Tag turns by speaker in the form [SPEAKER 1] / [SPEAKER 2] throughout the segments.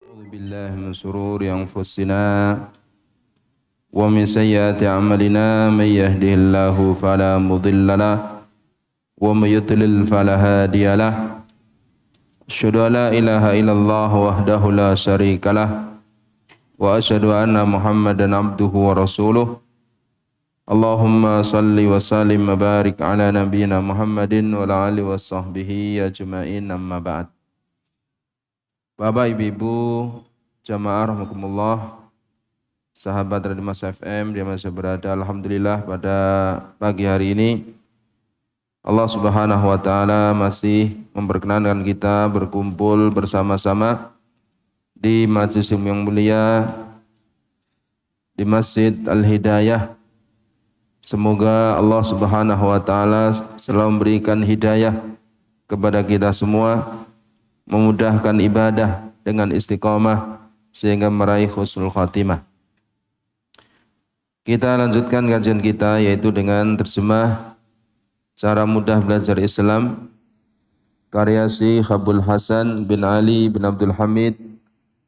[SPEAKER 1] أعوذ بالله من شرور أنفسنا ومن سيئات أعمالنا من يهده الله فلا مضل له ومن يضلل فلا هادي له أشهد أن لا إله إلا الله وحده لا شريك له وأشهد أن محمدا عبده ورسوله اللهم صل وسلم وبارك على نبينا محمد وعلى آله وصحبه أجمعين أما بعد. Bapak Ibu jamaah rahimakumullah, sahabat Radio Mas FM di mana saya berada, alhamdulillah pada pagi hari ini Allah Subhanahu wa taala masih memperkenankan kita berkumpul bersama-sama di majelis yang mulia di Masjid Al-Hidayah. Semoga Allah Subhanahu wa taala selalu memberikan hidayah kepada kita semua, memudahkan ibadah dengan istiqamah sehingga meraih husnul khatimah. Kita lanjutkan kajian kita yaitu dengan terjemah Cara Mudah Belajar Islam karya Syekh Abdul Hasan bin Ali bin Abdul Hamid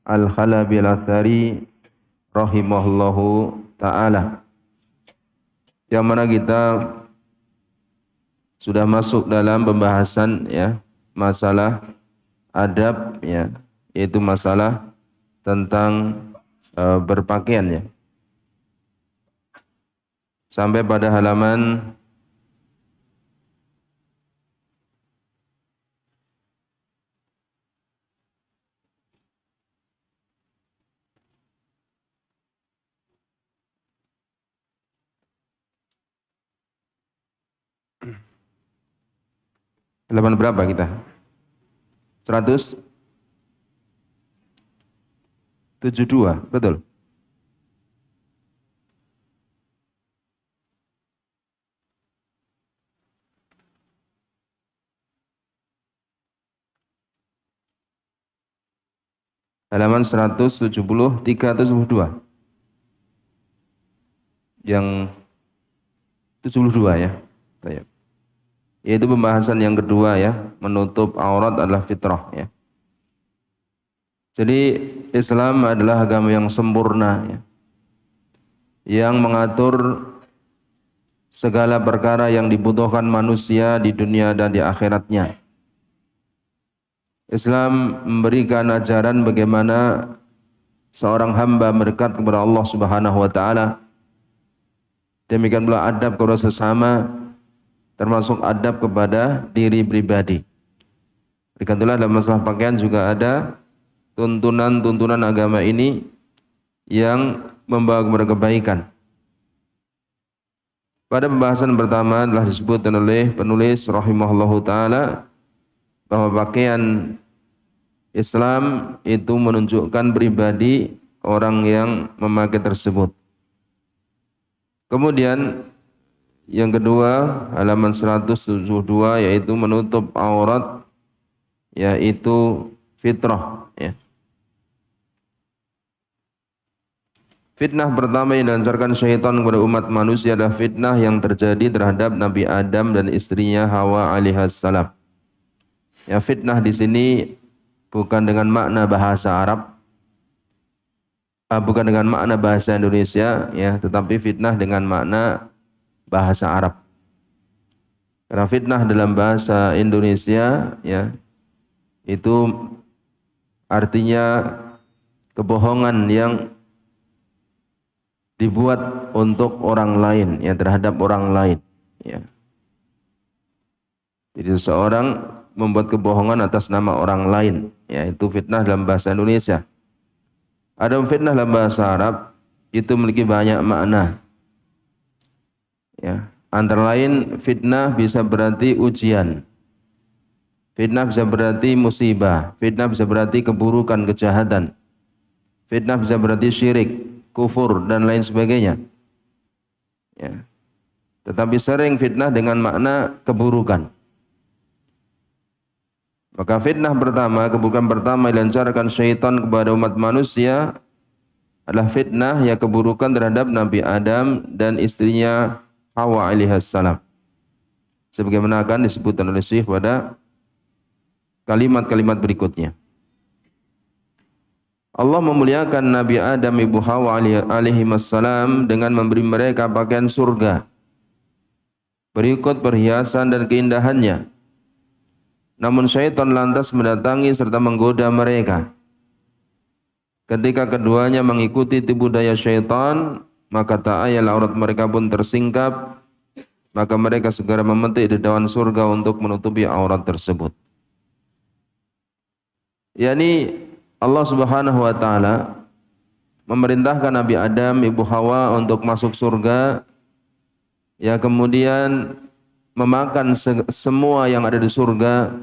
[SPEAKER 1] Al-Khalabi Al-Athari rahimahullahu ta'ala, yang mana kita sudah masuk dalam pembahasan masalah adab, yaitu masalah tentang berpakaian, sampai pada halaman halaman berapa kita? 172, betul? Halaman 173 atau 72? Yang 72 ya. Baik. Yaitu pembahasan yang kedua menutup aurat adalah fitrah ya. Jadi Islam adalah agama yang sempurna yang mengatur segala perkara yang dibutuhkan manusia di dunia dan di akhiratnya. Islam memberikan ajaran bagaimana seorang hamba mendekat kepada Allah Subhanahu wa taala. Demikian pula adab kepada sesama, termasuk adab kepada diri pribadi. Dikatakanlah dalam masalah pakaian juga ada tuntunan-tuntunan agama ini yang membawa kepada kebaikan. Pada pembahasan pertama telah disebutkan oleh penulis rahimahullahu ta'ala bahwa pakaian Islam itu menunjukkan pribadi orang yang memakai tersebut. Kemudian yang kedua, halaman 172, yaitu menutup aurat, yaitu fitrah. Fitnah pertama yang dilancarkan syaitan kepada umat manusia adalah fitnah yang terjadi terhadap Nabi Adam dan istrinya Hawa alaihissalam. Fitnah di sini bukan dengan makna bahasa Arab, bukan dengan makna bahasa Indonesia, tetapi fitnah dengan makna bahasa Arab. Karena fitnah dalam bahasa Indonesia itu artinya kebohongan yang dibuat untuk orang lain, terhadap orang lain. Jadi seseorang membuat kebohongan atas nama orang lain, itu fitnah dalam bahasa Indonesia. Adapun fitnah dalam bahasa Arab itu memiliki banyak makna. Antara lain fitnah bisa berarti ujian, fitnah bisa berarti musibah, fitnah bisa berarti keburukan, kejahatan, fitnah bisa berarti syirik, kufur dan lain sebagainya. Tetapi sering fitnah dengan makna keburukan. Maka fitnah pertama, keburukan pertama yang dilancarkan syaitan kepada umat manusia adalah fitnah keburukan terhadap Nabi Adam dan istrinya Hawa alaihissalam. Sebagaimana akan disebutkan oleh Syekh pada kalimat-kalimat berikutnya. Allah memuliakan Nabi Adam ibu Hawa alaihi wassalam dengan memberi mereka pakaian surga berikut perhiasan dan keindahannya. Namun syaitan lantas mendatangi serta menggoda mereka. Ketika keduanya mengikuti tipu daya syaitan, maka tak ayal aurat mereka pun tersingkap, maka mereka segera memetik dedaun surga untuk menutupi aurat tersebut. Yani Allah Subhanahu wa taala memerintahkan Nabi Adam ibu Hawa untuk masuk surga, ya kemudian memakan semua yang ada di surga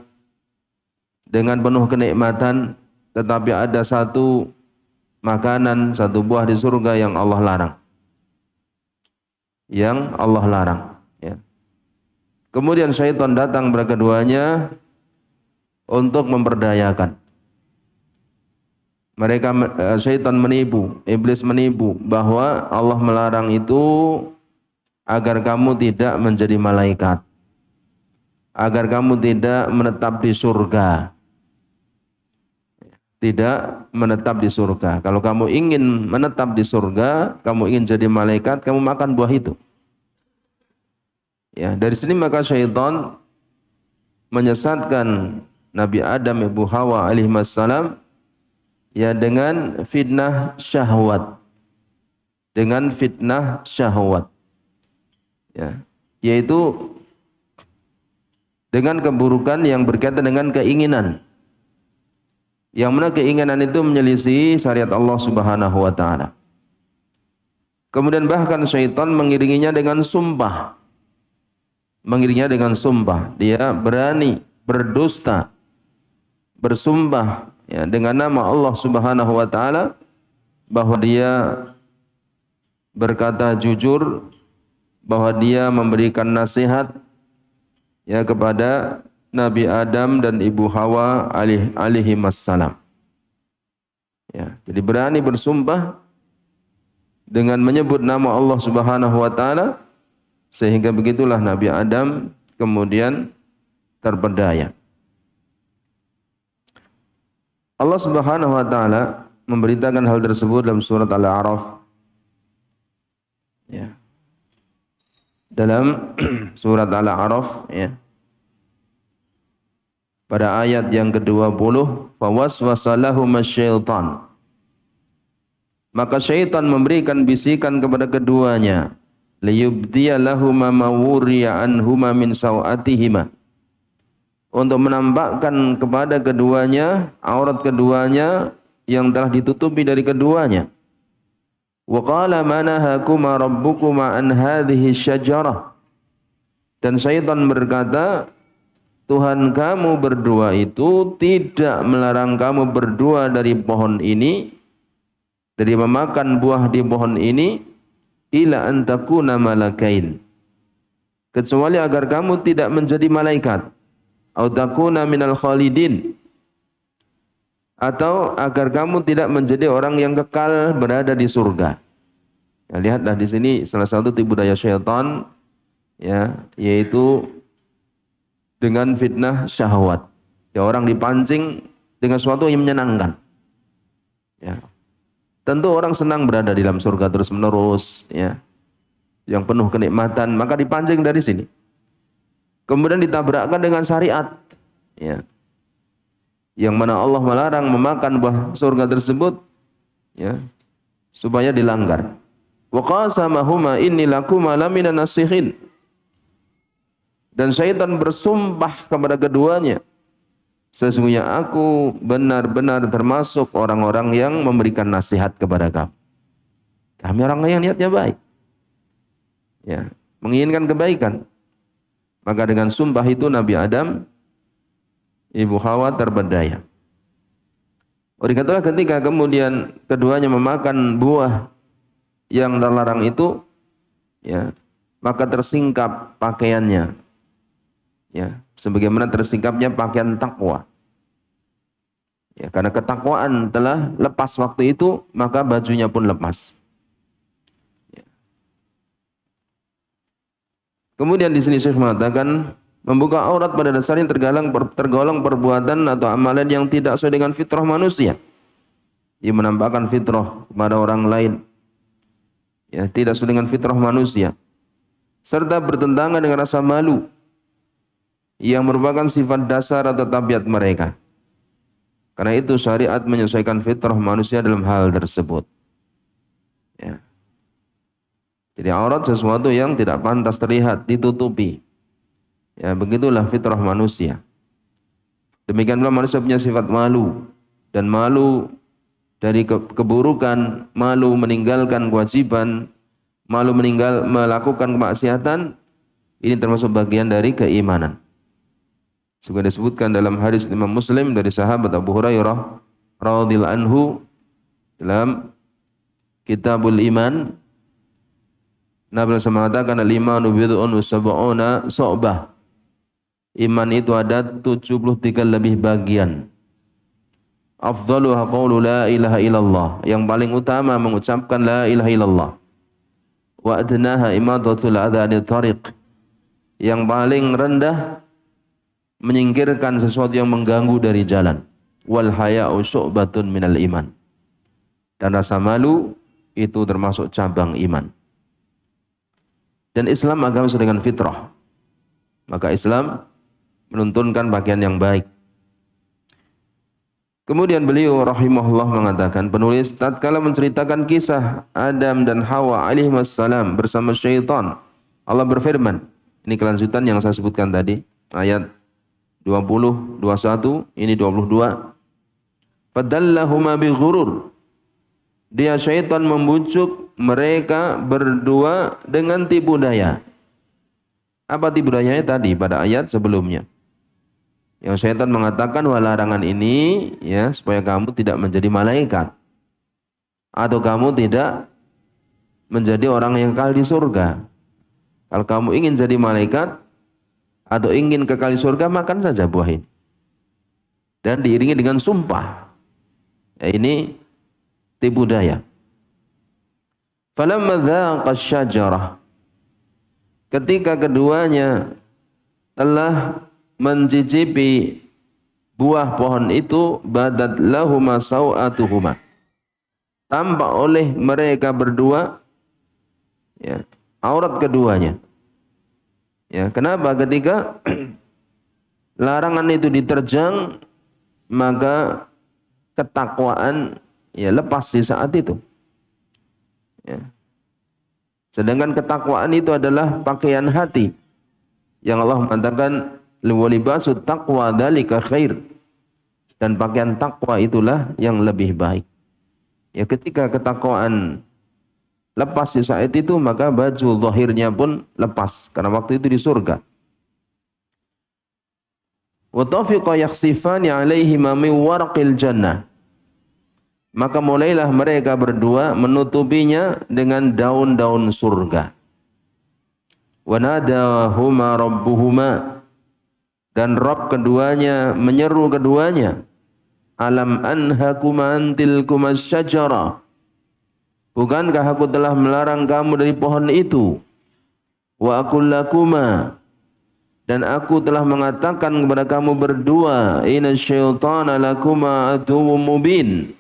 [SPEAKER 1] dengan penuh kenikmatan, tetapi ada satu makanan, satu buah di surga yang Allah larang. Yang Allah larang, ya. Kemudian syaitan datang kepada keduanya untuk memperdayakan. Mereka syaitan menipu, iblis menipu bahwa Allah melarang itu agar kamu tidak menjadi malaikat, agar kamu tidak menetap di surga. Tidak menetap di surga. Kalau kamu ingin menetap di surga, kamu ingin jadi malaikat, kamu makan buah itu. Ya, dari sini maka syaitan menyesatkan Nabi Adam ibu Hawa alaihi wassalam, ya dengan fitnah syahwat. Dengan fitnah syahwat. Ya, yaitu dengan keburukan yang berkaitan dengan keinginan. Yang mana keinginan itu menyelisih syariat Allah Subhanahu wa taala. Kemudian bahkan syaitan mengiringinya dengan sumpah. Mengiringinya dengan sumpah. Dia berani berdusta, bersumpah, ya, dengan nama Allah Subhanahu wa taala bahwa dia berkata jujur, bahwa dia memberikan nasihat, ya, kepada Nabi Adam dan Ibu Hawa alaihi wassalam. Ya, jadi berani bersumpah dengan menyebut nama Allah Subhanahu wa taala, sehingga begitulah Nabi Adam kemudian terpedaya. Allah Subhanahu wa taala memberitakan hal tersebut dalam surat Al-A'raf. Ya. Dalam surat Al-A'raf, ya. Pada ayat yang ke-20, fawaswasa lahum asy-syaitan. Maka syaitan memberikan bisikan kepada keduanya, liyubdiya lahuma ma wuriya anhuma min sawatihima. Untuk menampakkan kepada keduanya aurat keduanya yang telah ditutupi dari keduanya. Wa qala manahakuma rabbukuma an hadhihi syajarah. Dan syaitan berkata, Tuhan kamu berdua itu tidak melarang kamu berdua dari pohon ini, dari memakan buah di pohon ini, ila an takuna malakain, kecuali agar kamu tidak menjadi malaikat, atau takuna minal khalidin, atau agar kamu tidak menjadi orang yang kekal berada di surga. Ya, lihatlah di sini salah satu tipu daya syaitan, ya, yaitu dengan fitnah syahwat. Ya, orang dipancing dengan sesuatu yang menyenangkan. Ya. Tentu orang senang berada di dalam surga terus menerus, ya, yang penuh kenikmatan, maka dipancing dari sini. Kemudian ditabrakkan dengan syariat, ya, yang mana Allah melarang memakan buah surga tersebut, ya, supaya dilanggar. Wa qasamahuma inni lakuma laminan nasihin. Dan syaitan bersumpah kepada keduanya, sesungguhnya aku benar-benar termasuk orang-orang yang memberikan nasihat kepada kamu. Kami orang yang niatnya baik, ya, menginginkan kebaikan. Maka dengan sumpah itu Nabi Adam, Ibu Hawa terpedaya. Oleh karena ketika kemudian keduanya memakan buah yang terlarang itu, ya, maka tersingkap pakaiannya. Ya, sebagaimana tersingkapnya pakaian takwa. Ya, karena ketakwaan telah lepas waktu itu, maka bajunya pun lepas. Ya. Kemudian di sini Syekh mengatakan, membuka aurat pada dasarnya tergolong perbuatan atau amalan yang tidak sesuai dengan fitrah manusia. ia menampakkan fitrah kepada orang lain, ya, tidak sesuai dengan fitrah manusia, serta bertentangan dengan rasa malu yang merupakan sifat dasar atau tabiat mereka. Karena itu syariat menyesuaikan fitrah manusia dalam hal tersebut. Ya. Jadi aurat sesuatu yang tidak pantas terlihat, ditutupi. Ya, begitulah fitrah manusia. Demikian pula manusia punya sifat malu, dan malu dari keburukan, malu meninggalkan kewajiban, malu melakukan kemaksiatan, ini termasuk bagian dari keimanan. Sebagai disebutkan dalam hadis Imam Muslim dari sahabat Abu Hurairah radhiyallahu anhu dalam Kitabul Iman, Nabi mengatakan al-imanu bid'un wa sab'una syu'bah. Iman itu ada 73 lebih bagian. Afdaluha qaulu la ilaha illallah, yang paling utama mengucapkan la ilaha illallah. Wa adnaha imadatul adha anit thariq, yang paling rendah menyingkirkan sesuatu yang mengganggu dari jalan. Wal haya'u syu'batun minal iman, dan rasa malu itu termasuk cabang iman. Dan Islam agama sesuai dengan fitrah, maka Islam menuntunkan bagian yang baik. Kemudian beliau rahimahullah mengatakan, penulis tatkala menceritakan kisah Adam dan Hawa alaihissalam bersama syaitan, Allah berfirman, ini kelanjutan yang saya sebutkan tadi, ayat 20, 21, ini 22. Fadallahuma bighurur, dia syaitan membujuk mereka berdua dengan tipu daya. Apa tipu dayanya tadi pada ayat sebelumnya? Yang syaitan mengatakan bahwa larangan ini ya supaya kamu tidak menjadi malaikat, atau kamu tidak menjadi orang yang kekal di surga. Kalau kamu ingin jadi malaikat atau ingin kekal di surga, makan saja buah ini. Dan diiringi dengan sumpah. Ya, ini tipu daya. Falamma dhaqa syajarah, ketika keduanya telah mencicipi buah pohon itu, badat lahuma sawatuhuma, tampak oleh mereka berdua ya aurat keduanya. Ya, kenapa? Ketika larangan itu diterjang, maka ketakwaan ya lepas di saat itu. Ya. Sedangkan ketakwaan itu adalah pakaian hati yang Allah mengatakan liwalibasut taqwa dzalika khair, dan pakaian takwa itulah yang lebih baik. Ya, ketika ketakwaan lepas di saat itu, maka baju zahirnya pun lepas, karena waktu itu di surga. Wa tafiqa yakhsifani alaihima min warqil jannah, maka mulailah mereka berdua menutupinya dengan daun-daun surga. Wa nadahuma rabbuhuma, dan Rabb keduanya menyeru keduanya, alam anhakuma antilkumas syajara, bukankah aku telah melarang kamu dari pohon itu? Wa aqul lakuma, dan aku telah mengatakan kepada kamu berdua, inna syaitana lakuma aduwwum mubin,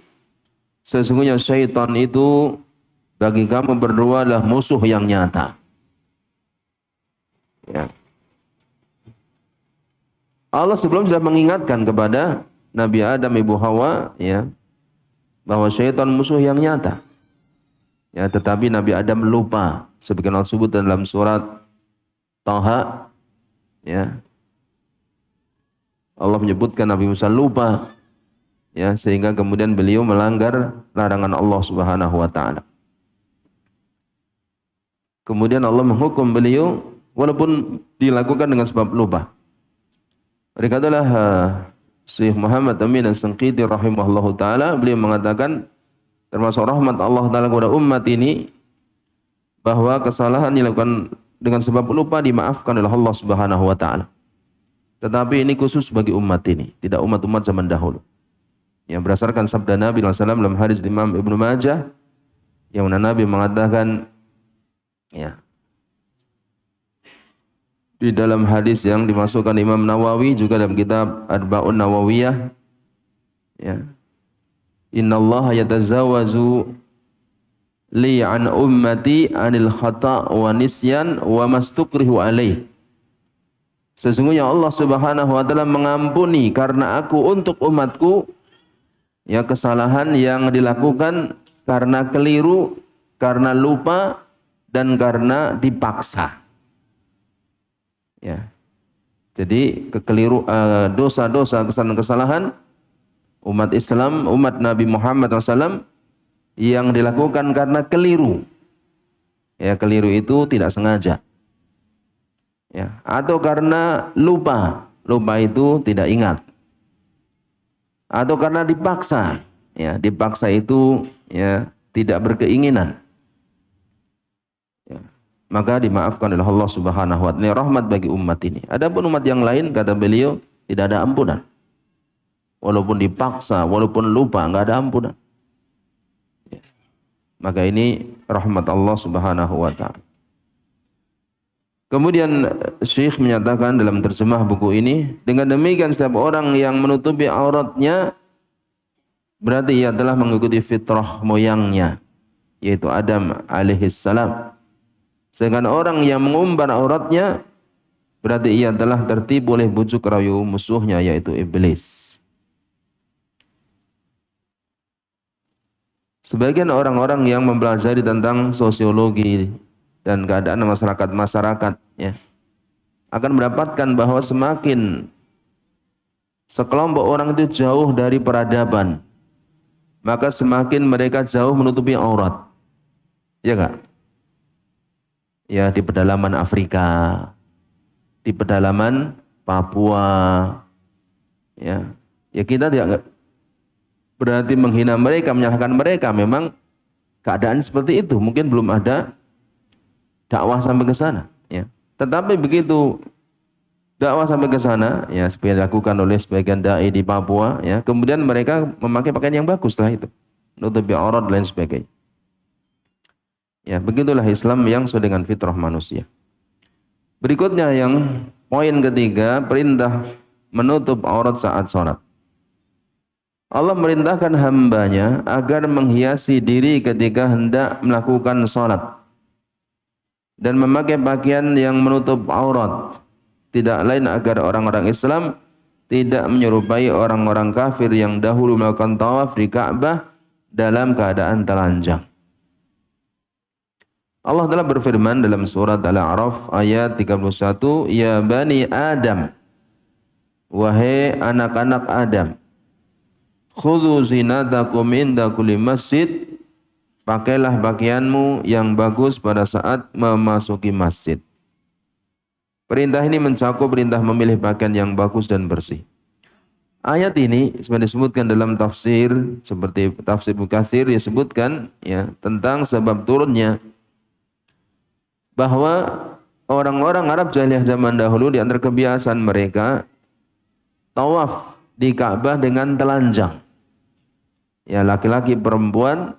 [SPEAKER 1] sesungguhnya syaitan itu bagi kamu berdua adalah musuh yang nyata. Ya. Allah sebelum sudah mengingatkan kepada Nabi Adam, Ibu Hawa, ya, bahwa syaitan musuh yang nyata. Ya, tetapi Nabi Adam lupa, sebagaimana Allah sebut dalam surat Taha, ya. Allah menyebutkan Nabi Musa lupa, ya, sehingga kemudian beliau melanggar larangan Allah Subhanahu wa taala. Kemudian Allah menghukum beliau walaupun dilakukan dengan sebab lupa. Berkatalah Syekh Muhammad Amin As-Shanqiti rahimahullahu taala, beliau mengatakan termasuk rahmat Allah taala kepada umat ini bahwa kesalahan dilakukan dengan sebab lupa dimaafkan oleh Allah Subhanahu wa taala. Tetapi ini khusus bagi umat ini, tidak umat-umat zaman dahulu. Yang berdasarkan sabda Nabi SAW dalam hadis Imam Ibnu Majah, yang mana Nabi mengatakan, ya, di dalam hadis yang dimasukkan Imam Nawawi juga dalam kitab Arba'un Nawawiyah, ya, innallaha yatazawazu li an ummati anil khata' wa nisyan wa mastukrihu alaih. Sesungguhnya Allah Subhanahu wa taala mengampuni karena aku untuk umatku ya kesalahan yang dilakukan karena keliru, karena lupa dan karena dipaksa. Ya. Jadi dosa-dosa, kesalahan-kesalahan umat Islam, umat Nabi Muhammad SAW yang dilakukan karena keliru. Ya, keliru itu tidak sengaja. Ya, atau karena lupa. Lupa itu tidak ingat. Atau karena dipaksa. Ya, dipaksa itu ya tidak berkeinginan. Ya, maka dimaafkan oleh Allah Subhanahu wa taala. Ini rahmat bagi umat ini. Adapun umat yang lain kata beliau tidak ada ampunan. Walaupun dipaksa, walaupun lupa, enggak ada ampunan. Ya. Maka ini rahmat Allah Subhanahu wa taala. Kemudian Syekh menyatakan dalam terjemah buku ini, dengan demikian setiap orang yang menutupi auratnya berarti ia telah mengikuti fitrah moyangnya, yaitu Adam alaihissalam. Sedangkan orang yang mengumbar auratnya berarti ia telah tertipu oleh bujuk rayu musuhnya, yaitu iblis. Sebagian orang-orang yang mempelajari tentang sosiologi dan keadaan masyarakat ya akan mendapatkan bahwa semakin sekelompok orang itu jauh dari peradaban, maka semakin mereka jauh menutupi aurat. Ya enggak? Ya, di pedalaman Afrika, di pedalaman Papua. Ya. Ya, kita tidak berarti menghina mereka, menyalahkan mereka, memang keadaan seperti itu, mungkin belum ada dakwah sampai ke sana, ya. Tetapi begitu dakwah sampai ke sana, ya, seperti dilakukan oleh sebagian dai di Papua, ya, kemudian mereka memakai pakaian yang bagus lah itu, nutupi aurat dan lain sebagainya. Ya, begitulah Islam yang sesuai dengan fitrah manusia. Berikutnya yang poin ketiga, perintah menutup aurat saat sholat. Allah merintahkan hambanya agar menghiasi diri ketika hendak melakukan sholat dan memakai pakaian yang menutup aurat, tidak lain agar orang-orang Islam tidak menyerupai orang-orang kafir yang dahulu melakukan tawaf di Ka'bah dalam keadaan telanjang. Allah telah berfirman dalam surat Al-A'raf ayat 31, ya bani Adam, wahai anak-anak Adam, khudhu zinatakum inda kulli masjid, pakailah pakaianmu yang bagus pada saat memasuki masjid. Perintah ini mencakup perintah memilih pakaian yang bagus dan bersih. Ayat ini seperti disebutkan dalam tafsir seperti tafsir Ibnu Katsir disebutkan ya tentang sebab turunnya bahwa orang-orang Arab jahiliyah zaman dahulu di antara kebiasaan mereka tawaf di Ka'bah dengan telanjang. Ya, laki-laki perempuan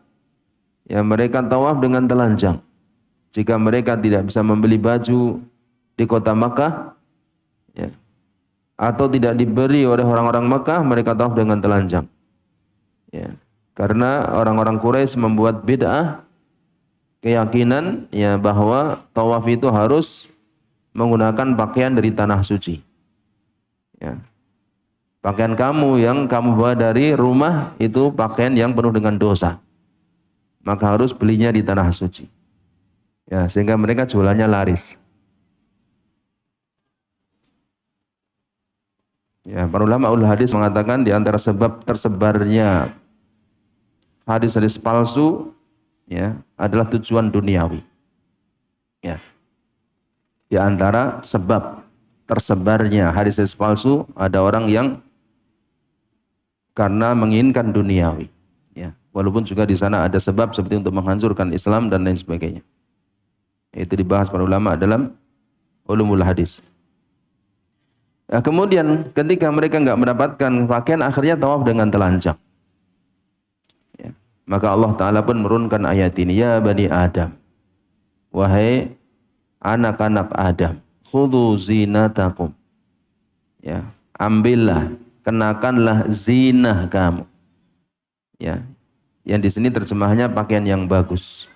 [SPEAKER 1] ya mereka tawaf dengan telanjang. Jika mereka tidak bisa membeli baju di kota Makkah, ya, atau tidak diberi oleh orang-orang Makkah, mereka tawaf dengan telanjang. Ya, karena orang-orang Quraisy membuat bid'ah keyakinan ya bahwa tawaf itu harus menggunakan pakaian dari tanah suci. Ya. Pakaian kamu yang kamu bawa dari rumah itu pakaian yang penuh dengan dosa. Maka harus belinya di tanah suci. Ya, sehingga mereka jualannya laris. Ya, para ulama ul hadis mengatakan di antara sebab tersebarnya hadis-hadis palsu ya adalah tujuan duniawi. Ya. Di antara sebab tersebarnya hadis-hadis palsu ada orang yang karena menginginkan duniawi. Ya, walaupun juga di sana ada sebab seperti untuk menghancurkan Islam dan lain sebagainya. Itu dibahas para ulama dalam ulumul hadis. Nah, kemudian ketika mereka enggak mendapatkan pakaian, akhirnya tawaf dengan telanjang. Ya. Maka Allah Ta'ala pun menurunkan ayat ini, ya bani Adam, wahai anak-anak Adam, khudhu zinatakum. Ya, ambillah, kenakanlah zinah kamu. Ya, yang di sini terjemahnya pakaian yang bagus.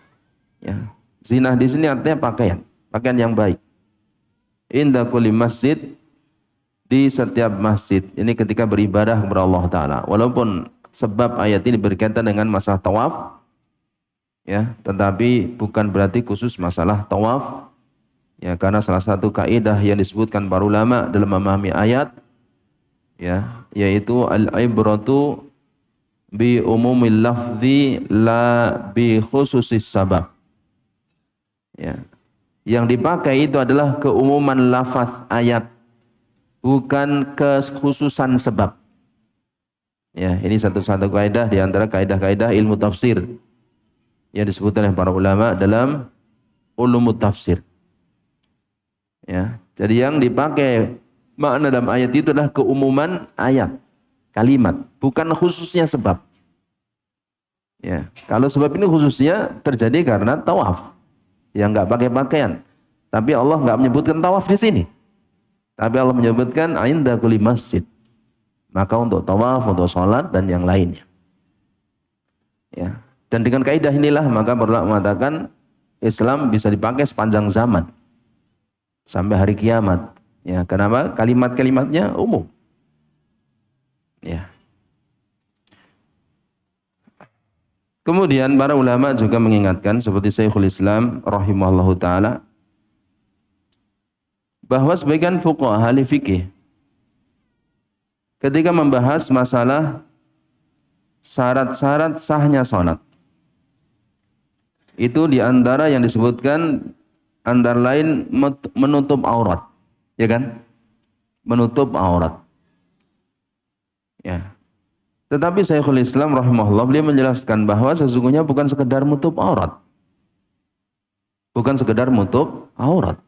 [SPEAKER 1] Ya, zinah di sini artinya pakaian yang baik. Inda kulli masjid, di setiap masjid. Ini ketika beribadah kepada Allah Ta'ala. Walaupun sebab ayat ini berkaitan dengan masalah tawaf, ya, tetapi bukan berarti khusus masalah tawaf. Ya, karena salah satu kaidah yang disebutkan para ulama dalam memahami ayat, ya, yaitu al-ibratu bi umumil lafzi la bi khususis sabab. Ya. Yang dipakai itu adalah keumuman lafaz ayat, bukan kekhususan sebab. Ya, ini satu-satu kaidah di antara kaidah-kaidah ilmu tafsir yang disebutkan oleh para ulama dalam ulumut tafsir. Ya, jadi yang dipakai makna dalam ayat itu adalah keumuman ayat, kalimat, bukan khususnya sebab. Ya, kalau sebab ini khususnya terjadi karena tawaf, yang nggak pakai pakaian. Tapi Allah nggak menyebutkan tawaf di sini. Tapi Allah menyebutkan inda kulli masjid. Maka untuk tawaf, untuk sholat dan yang lainnya. Ya, dan dengan kaidah inilah maka para ulama mengatakan Islam bisa dipakai sepanjang zaman. Sampai hari kiamat. Ya, kenapa? Kalimat-kalimatnya umum. Ya. Kemudian para ulama juga mengingatkan seperti Syekhul Islam rahimahullahu taala bahwa sebagian fuqaha ahli fikih ketika membahas masalah syarat-syarat sahnya salat, itu di antara yang disebutkan antara lain menutup aurat, ya kan? Menutup aurat. Ya. Tetapi Syekhul Islam rahimahullah beliau menjelaskan bahwa sesungguhnya bukan sekedar menutup aurat. Bukan sekedar menutup aurat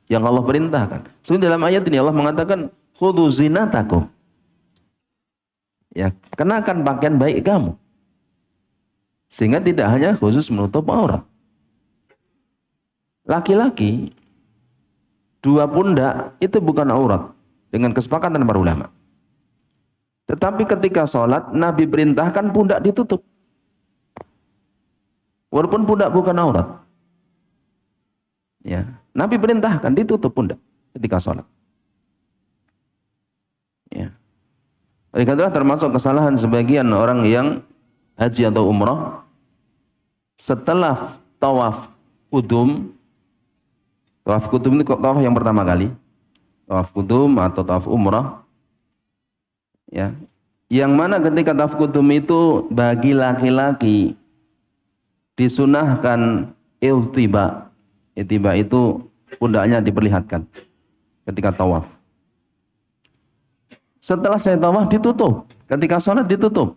[SPEAKER 1] yang Allah perintahkan. Sebenarnya dalam ayat ini Allah mengatakan khudhu zinatakum. Ya, kenakan pakaian baik kamu. Sehingga tidak hanya khusus menutup aurat. Laki-laki dua pundak itu bukan aurat dengan kesepakatan para ulama. Tetapi ketika sholat Nabi perintahkan pundak ditutup. Walaupun pundak bukan aurat. Ya, Nabi perintahkan ditutup pundak ketika sholat. Ya. Oleh karena termasuk kesalahan sebagian orang yang haji atau umrah setelah tawaf kudum. Tawaf kudum ini tawaf yang pertama kali. Tawaf kudum atau tawaf umrah. Ya. Yang mana ketika tawaf kudum itu bagi laki-laki disunahkan iltiba. Iltiba itu pundaknya diperlihatkan ketika tawaf. Setelah saya tawaf ditutup. Ketika sholat ditutup.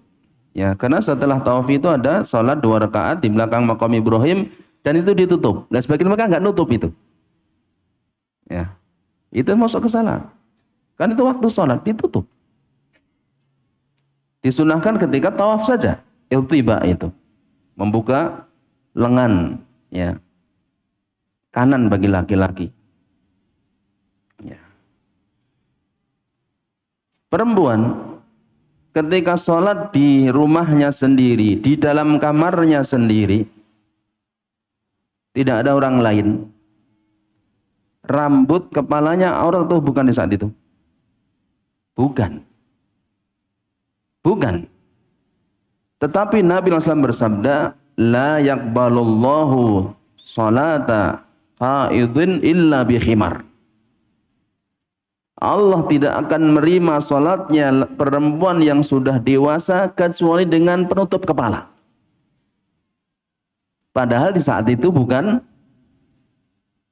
[SPEAKER 1] Ya, karena setelah tawaf itu ada sholat 2 rakaat di belakang makam Ibrahim dan itu ditutup. Dan sebagian mereka enggak nutup itu. Ya, itu masuk kesalahan. Kan itu waktu sholat ditutup. Disunahkan ketika tawaf saja, iltiba itu, membuka lengan, ya, kanan bagi laki-laki. Ya. Perempuan ketika sholat di rumahnya sendiri, di dalam kamarnya sendiri, tidak ada orang lain. Rambut kepalanya aurat atau bukan di saat itu? Bukan. Bukan. Tetapi Nabi SAW bersabda, la yaqbalullahu salata haidhin illa bi khimar. Allah tidak akan menerima salatnya perempuan yang sudah dewasa kecuali dengan penutup kepala. Padahal di saat itu bukan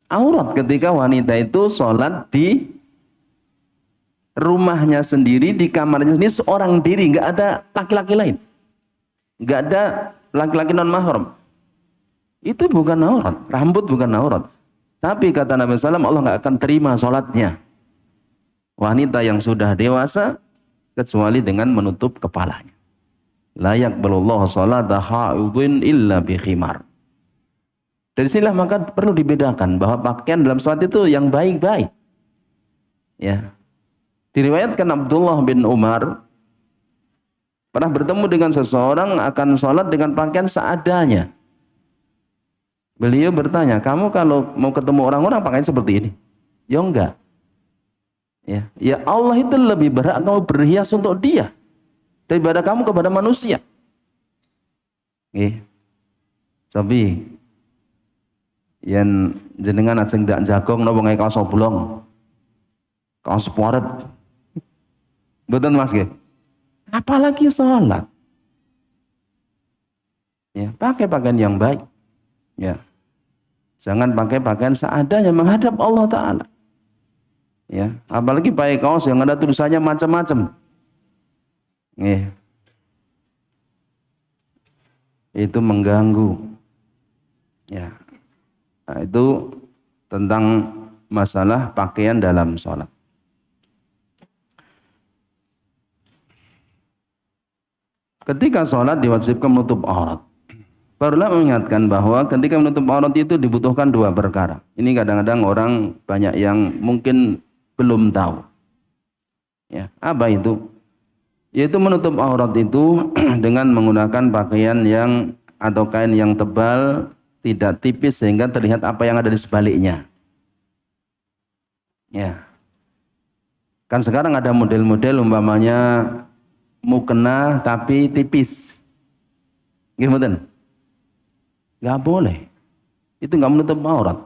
[SPEAKER 1] aurat ketika wanita itu sholat di rumahnya sendiri, di kamarnya sendiri, seorang diri, nggak ada laki-laki lain, nggak ada laki-laki non mahram. Itu bukan aurat, rambut bukan aurat. Tapi kata Nabi SAW, Allah nggak akan terima sholatnya wanita yang sudah dewasa kecuali dengan menutup kepalanya. La yaqbalullahu sholata haidhin illa bi khimar. Dari sinilah maka perlu dibedakan bahwa pakaian dalam sholat itu yang baik-baik. Ya. Diriwayatkan Abdullah bin Umar Pernah bertemu dengan seseorang akan sholat dengan pakaian seadanya. Beliau bertanya, kamu kalau mau ketemu orang-orang pakaian seperti ini? Ya enggak. Ya Allah itu lebih berhak kamu berhias untuk dia daripada kamu kepada manusia. Tapi yang jenengan ajeng ndak jagong napa ngae kaos oblong. Kaos poret. Mboten Mas nggih. Apalagi sholat. Ya, pakai pakaian yang baik. Ya. Jangan pakai pakaian seadanya menghadap Allah Ta'ala. Ya, apalagi pakai kaos yang ada tulisannya macam-macam. Itu mengganggu. Ya. Nah, itu tentang masalah pakaian dalam sholat. Ketika sholat diwajibkan menutup aurat. Barulah mengingatkan bahwa ketika menutup aurat itu dibutuhkan dua perkara. Ini kadang-kadang orang banyak yang mungkin belum tahu. Ya, apa itu? Yaitu menutup aurat itu dengan menggunakan pakaian yang atau kain yang tebal, tidak tipis sehingga terlihat apa yang ada di sebaliknya. Ya. Kan sekarang ada model-model umpamanya mukena tapi tipis. Gimana? Gak boleh. Itu gak menutup aurat.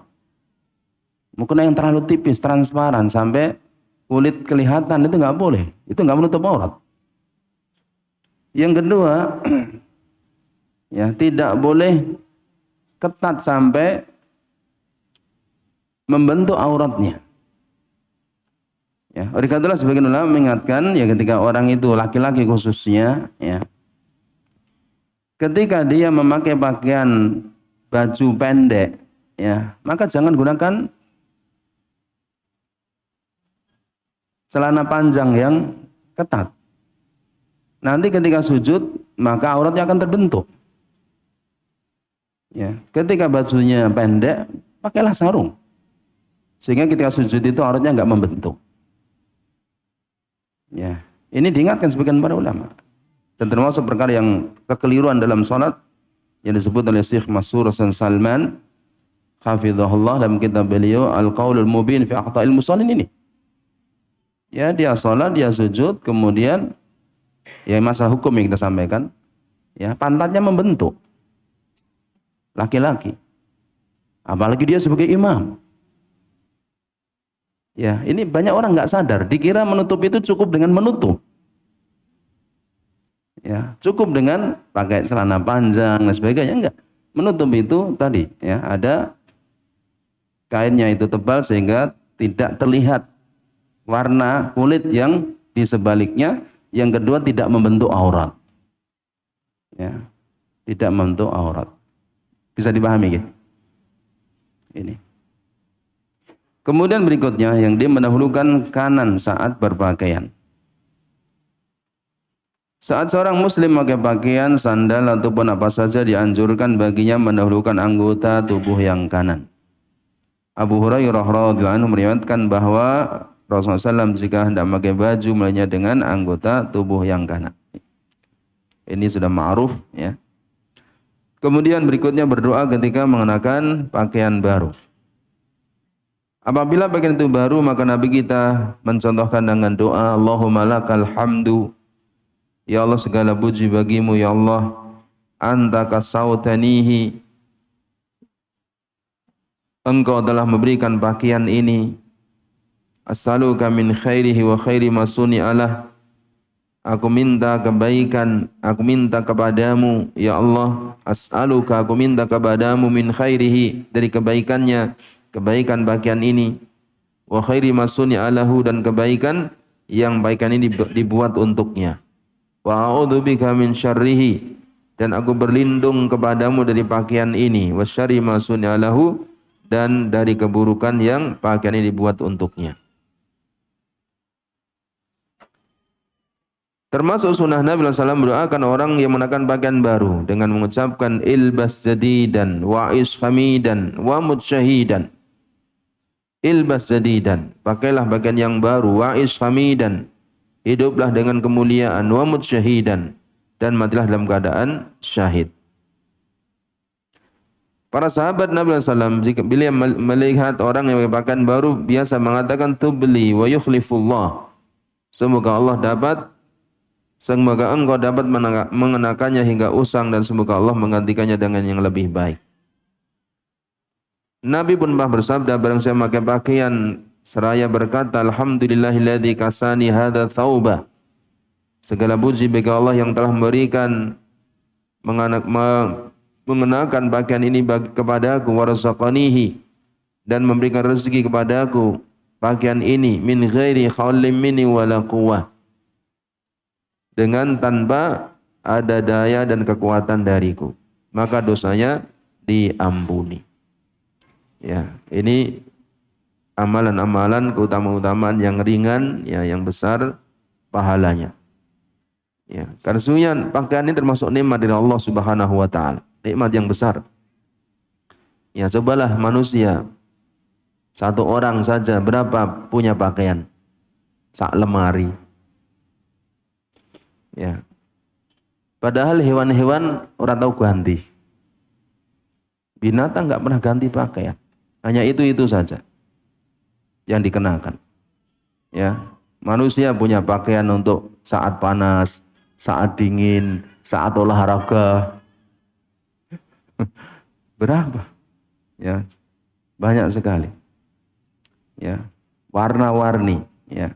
[SPEAKER 1] Mukena yang terlalu tipis, transparan sampai kulit kelihatan itu gak boleh. Itu gak menutup aurat. Yang kedua, ya tidak boleh ketat sampai membentuk auratnya. Ya, oleh karena itulah sebagian ulama mengingatkan ya ketika orang itu laki-laki khususnya ya. Ketika dia memakai pakaian baju pendek ya, maka jangan gunakan celana panjang yang ketat. Nanti ketika sujud maka auratnya akan terbentuk. Ya, ketika bajunya pendek, pakailah sarung. Sehingga ketika sujud itu auratnya enggak membentuk. Ya, ini diingatkan sebagian para ulama. Dan termasuk perkara yang kekeliruan dalam salat yang disebut oleh Syekh Mas'ur Hasan Salman hafizahullah dalam kitab beliau Al-Qaulul Mubin fi Aqta'il Musallin ini. Ya, dia salat, dia sujud, kemudian ya masalah hukum yang kita sampaikan, ya pantatnya membentuk. Laki-laki. Apalagi dia sebagai imam. Ya, ini banyak orang nggak sadar, dikira menutup itu cukup dengan menutup. Ya, cukup dengan pakai celana panjang dan sebagainya, enggak. Menutup itu tadi, ya, ada kainnya itu tebal sehingga tidak terlihat warna kulit yang di sebaliknya. Yang kedua tidak membentuk aurat. Ya, tidak membentuk aurat. Bisa dipahami ya? Ini. Kemudian berikutnya yang dia mendahulukan kanan saat berpakaian. Saat seorang muslim memakai pakaian, sandal ataupun apa saja dianjurkan baginya mendahulukan anggota tubuh yang kanan. Abu Hurairah radhiyallahu anhu meriwayatkan bahwa Rasulullah SAW jika hendak memakai baju mulainya dengan anggota tubuh yang kanan. Ini sudah ma'ruf ya. Kemudian berikutnya berdoa ketika mengenakan pakaian baru. Apabila pakaian itu baru, maka Nabi kita mencontohkan dengan doa, Allahumma lakal hamdu. Ya Allah, segala puji bagimu, ya Allah. Anta kasautanihi. Engkau telah memberikan pakaian ini. As'aluka min khairihi wa khairi ma suni'alah. Aku minta kebaikan, aku minta kepadamu, ya Allah. As'aluka, aku minta kepadamu min khairihi, dari kebaikannya. Kebaikan pakaian ini, wa khairi masuni alahu, dan kebaikan yang pakaian ini dibuat untuknya. Wa a'udzubika min syarrihi, dan aku berlindung kepadamu dari pakaian ini, wa syarri masuni alahu, dan dari keburukan yang pakaian ini dibuat untuknya. Termasuk sunnah Nabi SAW mendoakan orang yang mengenakan pakaian baru dengan mengucapkan ilbas jadidan wa ish hamidan wa mut syahidan. Ilbas jadidan, pakailah pakaian yang baru, wa ish hamidan, hiduplah dengan kemuliaan, wa mut syahidan, dan matilah dalam keadaan syahid. Para sahabat Nabi SAW jika bila melihat orang yang pakai pakaian baru biasa mengatakan tubli wa yukhlifullah. Semoga engkau dapat mengenakannya hingga usang dan semoga Allah menggantikannya dengan yang lebih baik. Nabi pun bersabda, barang saya memakai pakaian seraya berkata, alhamdulillahilladzi kasani hadza thauba. Segala puji bagi Allah yang telah memberikan mengenakan pakaian ini kepadaku, warazaqanihi, dan memberikan rezeki kepadaku pakaian ini min ghairi khawlim minni wala quwwah, dengan tanpa ada daya dan kekuatan dariku, maka dosanya diampuni. Ya, ini amalan-amalan keutamaan-keutamaan yang ringan, ya, yang besar pahalanya. Ya, karena pakaian ini termasuk nikmat dari Allah Subhanahu wa taala, nikmat yang besar. Ya, cobalah manusia satu orang saja berapa punya pakaian? Sak lemari. Ya. Padahal hewan-hewan orang tahu ganti. Binatang enggak pernah ganti pakaian. Hanya itu saja yang dikenakan. Ya, manusia punya pakaian untuk saat panas, saat dingin, saat olahraga. Berapa? Ya, banyak sekali. Ya, warna-warni. Ya,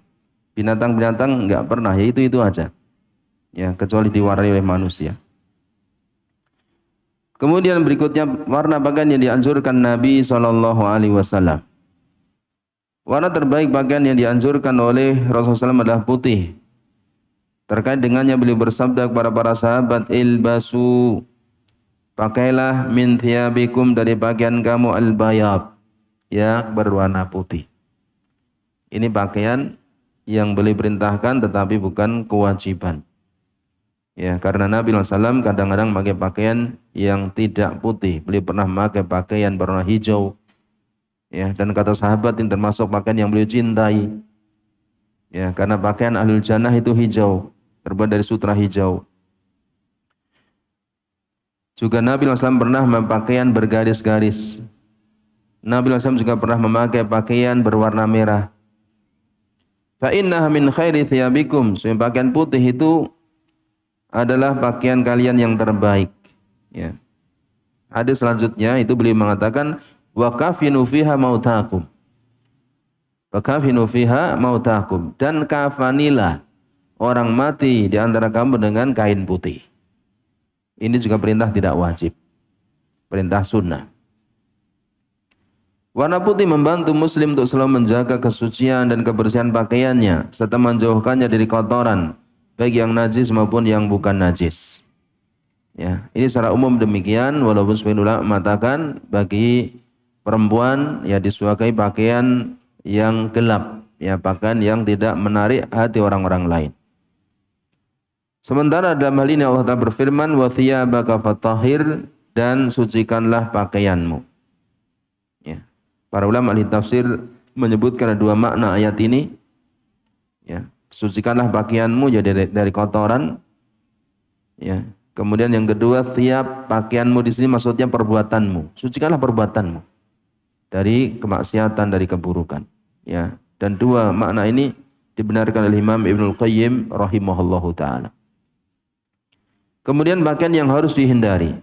[SPEAKER 1] binatang-binatang enggak pernah. Ya itu aja. Ya, kecuali diwarnai oleh manusia. Kemudian berikutnya warna pakaian yang dianjurkan Nabi SAW. Warna terbaik pakaian yang dianjurkan oleh Rasulullah SAW adalah putih. Terkait dengannya beliau bersabda kepada para sahabat, ilbasu, pakailah min thiyabikum, dari pakaian kamu al-bayab, yang berwarna putih. Ini pakaian yang beliau perintahkan tetapi bukan kewajiban. Ya, karena Nabi SAW kadang-kadang memakai pakaian yang tidak putih. Beliau pernah memakai pakaian berwarna hijau. Ya, dan kata sahabat ini termasuk pakaian yang beliau cintai. Ya, karena pakaian ahlul jannah itu hijau, terbuat dari sutra hijau. Juga Nabi SAW pernah memakai pakaian bergaris-garis. Nabi SAW juga pernah memakai pakaian berwarna merah. Fa innaha min khairi thiyabikum. Pakaian putih itu adalah pakaian kalian yang terbaik. Ya. Hadis selanjutnya itu beliau mengatakan, wa kafinu fiha mautakum. Wa kafinu fiha mautakum, dan kafanilah orang mati di antara kamu dengan kain putih. Ini juga perintah tidak wajib, perintah sunnah. Warna putih membantu muslim untuk selalu menjaga kesucian dan kebersihan pakaiannya serta menjauhkannya dari kotoran, baik yang najis maupun yang bukan najis. Ya, ini secara umum demikian, walaupun sebagian ulama mengatakan bagi perempuan ya disukai pakaian yang gelap, ya, pakaian yang tidak menarik hati orang-orang lain. Sementara dalam hal ini Allah Ta'ala berfirman, wa thiyabaka fatahhir, dan sucikanlah pakaianmu. Ya. Para ulama ahli tafsir menyebutkan ada dua makna ayat ini. Ya. Sucikanlah pakaianmu jadi dari kotoran. Ya. Kemudian yang kedua, thiyab, pakaianmu di sini maksudnya perbuatanmu. Sucikanlah perbuatanmu dari kemaksiatan, dari keburukan. Ya. Dan dua makna ini dibenarkan oleh Imam Ibnul Qayyim rahimahullahu taala. Kemudian pakaian yang harus dihindari.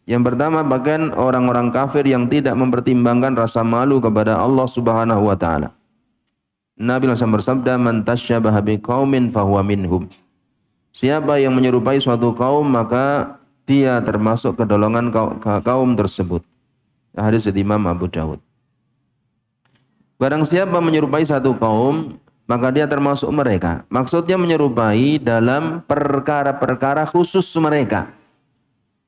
[SPEAKER 1] Yang pertama, pakaian orang-orang kafir yang tidak mempertimbangkan rasa malu kepada Allah Subhanahu wa taala. Nabi SAW bersabda, man tasyabaha biqaumin fahuwa minhum. Siapa yang menyerupai suatu kaum maka dia termasuk ke golongan kaum tersebut. Hadis dari Imam Abu Dawud. Barang siapa menyerupai satu kaum maka dia termasuk mereka. Maksudnya menyerupai dalam perkara-perkara khusus mereka.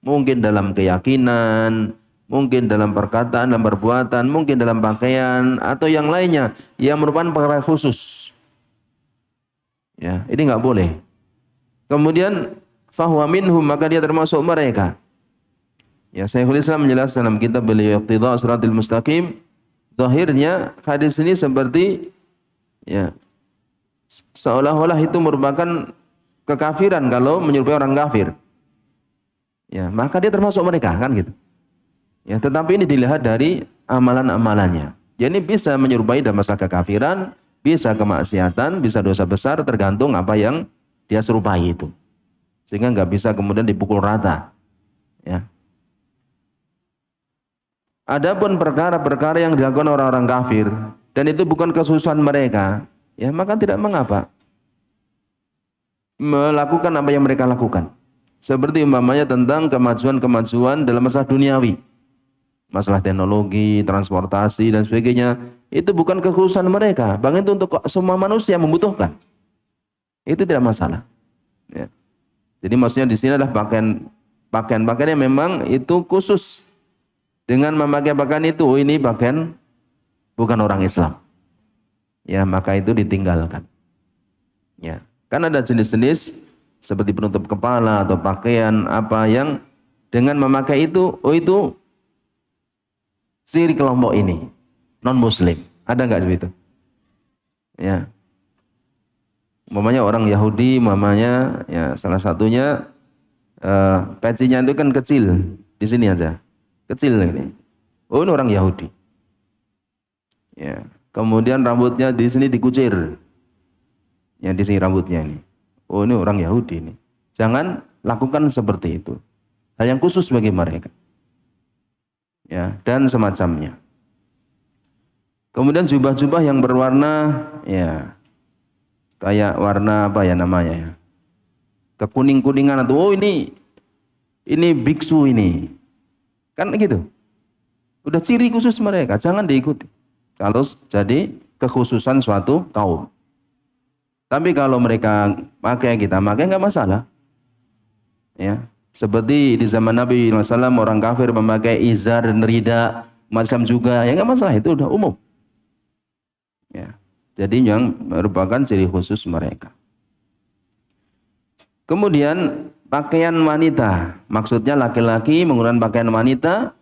[SPEAKER 1] Mungkin dalam keyakinan, mungkin dalam perkataan, dalam perbuatan, mungkin dalam pakaian atau yang lainnya yang merupakan perkara khusus. Ya, ini enggak boleh. Kemudian fahuwa minhum, maka dia termasuk mereka. Ya, Syekhul Islam menjelaskan dalam kitab beliau Iqtidha' Shiratal Mustaqim, zahirnya hadis ini seperti ya seolah-olah itu merupakan kekafiran kalau menyerupai orang kafir. Ya, maka dia termasuk mereka kan gitu. Ya, tetapi ini dilihat dari amalan-amalannya. Jadi bisa menyerupai dalam masalah kekafiran, bisa kemaksiatan, bisa dosa besar tergantung apa yang dia serupai itu. Sehingga nggak bisa kemudian dipukul rata. Ya. Adapun perkara-perkara yang dilakukan orang-orang kafir dan itu bukan kesusahan mereka, ya maka tidak mengapa melakukan apa yang mereka lakukan. Seperti umpamanya tentang kemajuan-kemajuan dalam masalah duniawi, masalah teknologi, transportasi dan sebagainya, itu bukan kekhususan mereka, bahkan itu untuk semua manusia membutuhkan. Itu tidak masalah. Ya. Jadi maksudnya di sini adalah pakaian yang memang itu khusus dengan memakai pakaian itu, oh ini pakaian bukan orang Islam. Ya, maka itu ditinggalkan. Ya, kan ada jenis-jenis seperti penutup kepala atau pakaian apa yang dengan memakai itu, oh itu ciri kelompok ini non muslim. Ada nggak seperti itu? Ya. Umpamanya orang Yahudi, umpamanya ya salah satunya pecinya itu kan kecil di sini aja. Kecil ini. Oh, ini orang Yahudi. Ya. Kemudian rambutnya di sini dikucir. Ya, di sini rambutnya ini. Oh, ini orang Yahudi ini. Jangan lakukan seperti itu. Hal yang khusus bagi mereka. Ya, dan semacamnya. Kemudian jubah-jubah yang berwarna ya kayak warna apa ya namanya ya? Kekuning-kuningan atau oh ini biksu ini. Kan gitu. Udah ciri khusus mereka, jangan diikuti. Kalau jadi kekhususan suatu kaum. Tapi kalau mereka pakai, kita pakai nggak masalah. Ya, seperti di zaman Nabi SAW orang kafir memakai izar dan rida macam juga, ya nggak masalah, itu udah umum. Ya, jadi yang merupakan ciri khusus mereka. Kemudian pakaian wanita, maksudnya laki-laki menggunakan pakaian wanita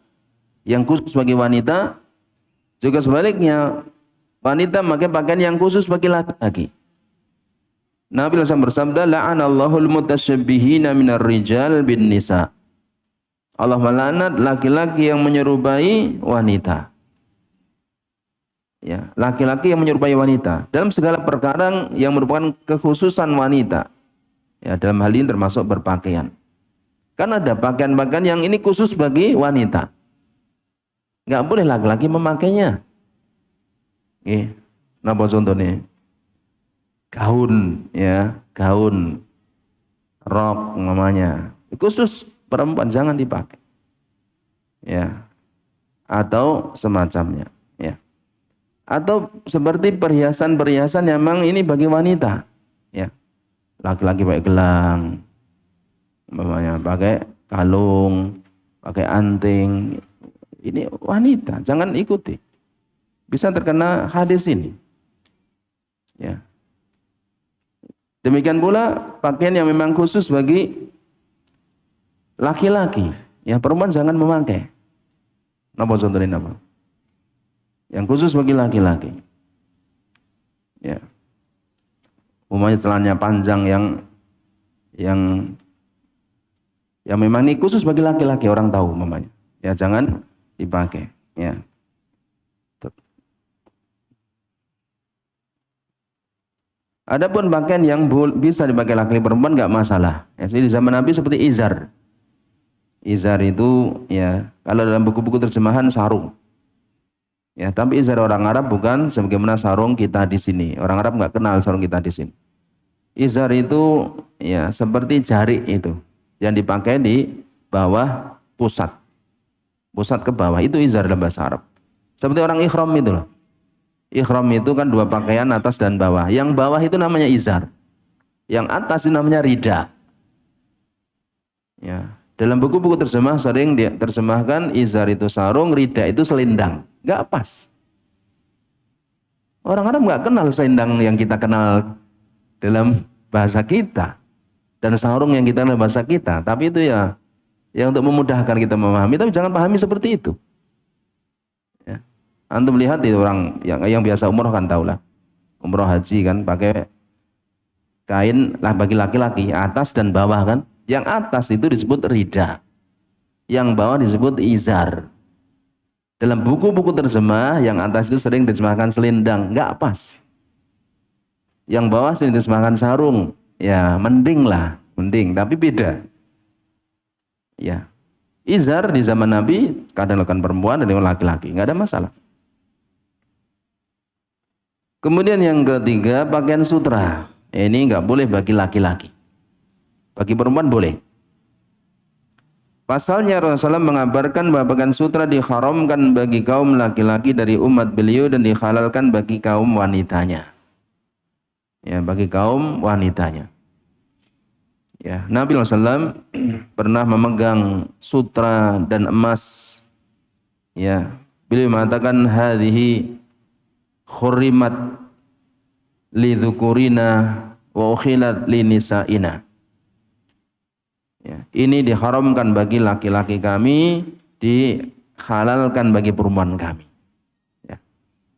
[SPEAKER 1] yang khusus bagi wanita, juga sebaliknya wanita memakai pakaian yang khusus bagi laki-laki. Nabi SAW bersabda, la'anallahul mutasyabihina minar rijal bin nisa. Allah melaknat laki-laki yang menyerupai wanita. Ya, laki-laki yang menyerupai wanita dalam segala perkara yang merupakan kekhususan wanita. Ya, dalam hal ini termasuk berpakaian. Kan ada pakaian-pakaian yang ini khusus bagi wanita. Enggak boleh laki-laki memakainya. Nggih. Napa contohnya? Gaun, ya, gaun, rok namanya, khusus perempuan jangan dipakai, ya, atau semacamnya, ya, atau seperti perhiasan-perhiasan yang memang ini bagi wanita, ya, laki-laki pakai gelang, namanya pakai kalung, pakai anting, ini wanita, jangan ikuti, bisa terkena hadis ini, ya. Demikian pula pakaian yang memang khusus bagi laki-laki, ya perempuan jangan memakai. Napa contohnya apa? Yang khusus bagi laki-laki. Ya. Umpamanya celananya panjang yang memang ini khusus bagi laki-laki, orang tahu umpamanya. Ya jangan dipakai, ya. Adapun pakaian yang bisa dipakai laki-laki perempuan enggak masalah. Ya, jadi di zaman Nabi seperti izar. Izar itu ya kalau dalam buku-buku terjemahan sarung. Ya, tapi izar orang Arab bukan sebagaimana sarung kita di sini. Orang Arab enggak kenal sarung kita di sini. Izar itu ya seperti jarik itu yang dipakai di bawah pusat. Pusat ke bawah itu izar dalam bahasa Arab. Seperti orang ihram itu loh. Ihram itu kan dua pakaian atas dan bawah. Yang bawah itu namanya izar. Yang atas itu namanya rida. Ya, dalam buku-buku terjemah sering dia terjemahkan izar itu sarung, rida itu selendang. Enggak pas. Orang Arab enggak kenal selendang yang kita kenal dalam bahasa kita dan sarung yang kita dalam bahasa kita. Tapi itu ya untuk memudahkan kita memahami. Tapi jangan pahami seperti itu. Antum lihat itu orang yang biasa umroh kan tahulah. Umroh haji kan pakai Kain lah bagi laki-laki, atas dan bawah kan. Yang atas itu disebut rida. Yang bawah disebut izar. Dalam buku-buku terjemah, yang atas itu sering diterjemahkan selendang, enggak pas. Yang bawah sering diterjemahkan sarung. Ya, mending lah, mending, tapi beda. Ya. Izar di zaman Nabi kadang dilakukan perempuan dan laki-laki, enggak ada masalah. Kemudian yang ketiga, pakaian sutra. Ini enggak boleh bagi laki-laki. Bagi perempuan boleh. Pasalnya Rasulullah mengabarkan bahwa pakaian sutra diharamkan bagi kaum laki-laki dari umat beliau dan dihalalkan bagi kaum wanitanya. Ya, bagi kaum wanitanya. Ya, Nabi SAW pernah memegang sutra dan emas. Ya, beliau mengatakan hadhihi khurrimat li dzukurina wa ukhilat li nisaina. Ya, ini diharamkan bagi laki-laki kami, dihalalkan bagi perempuan kami. Ya.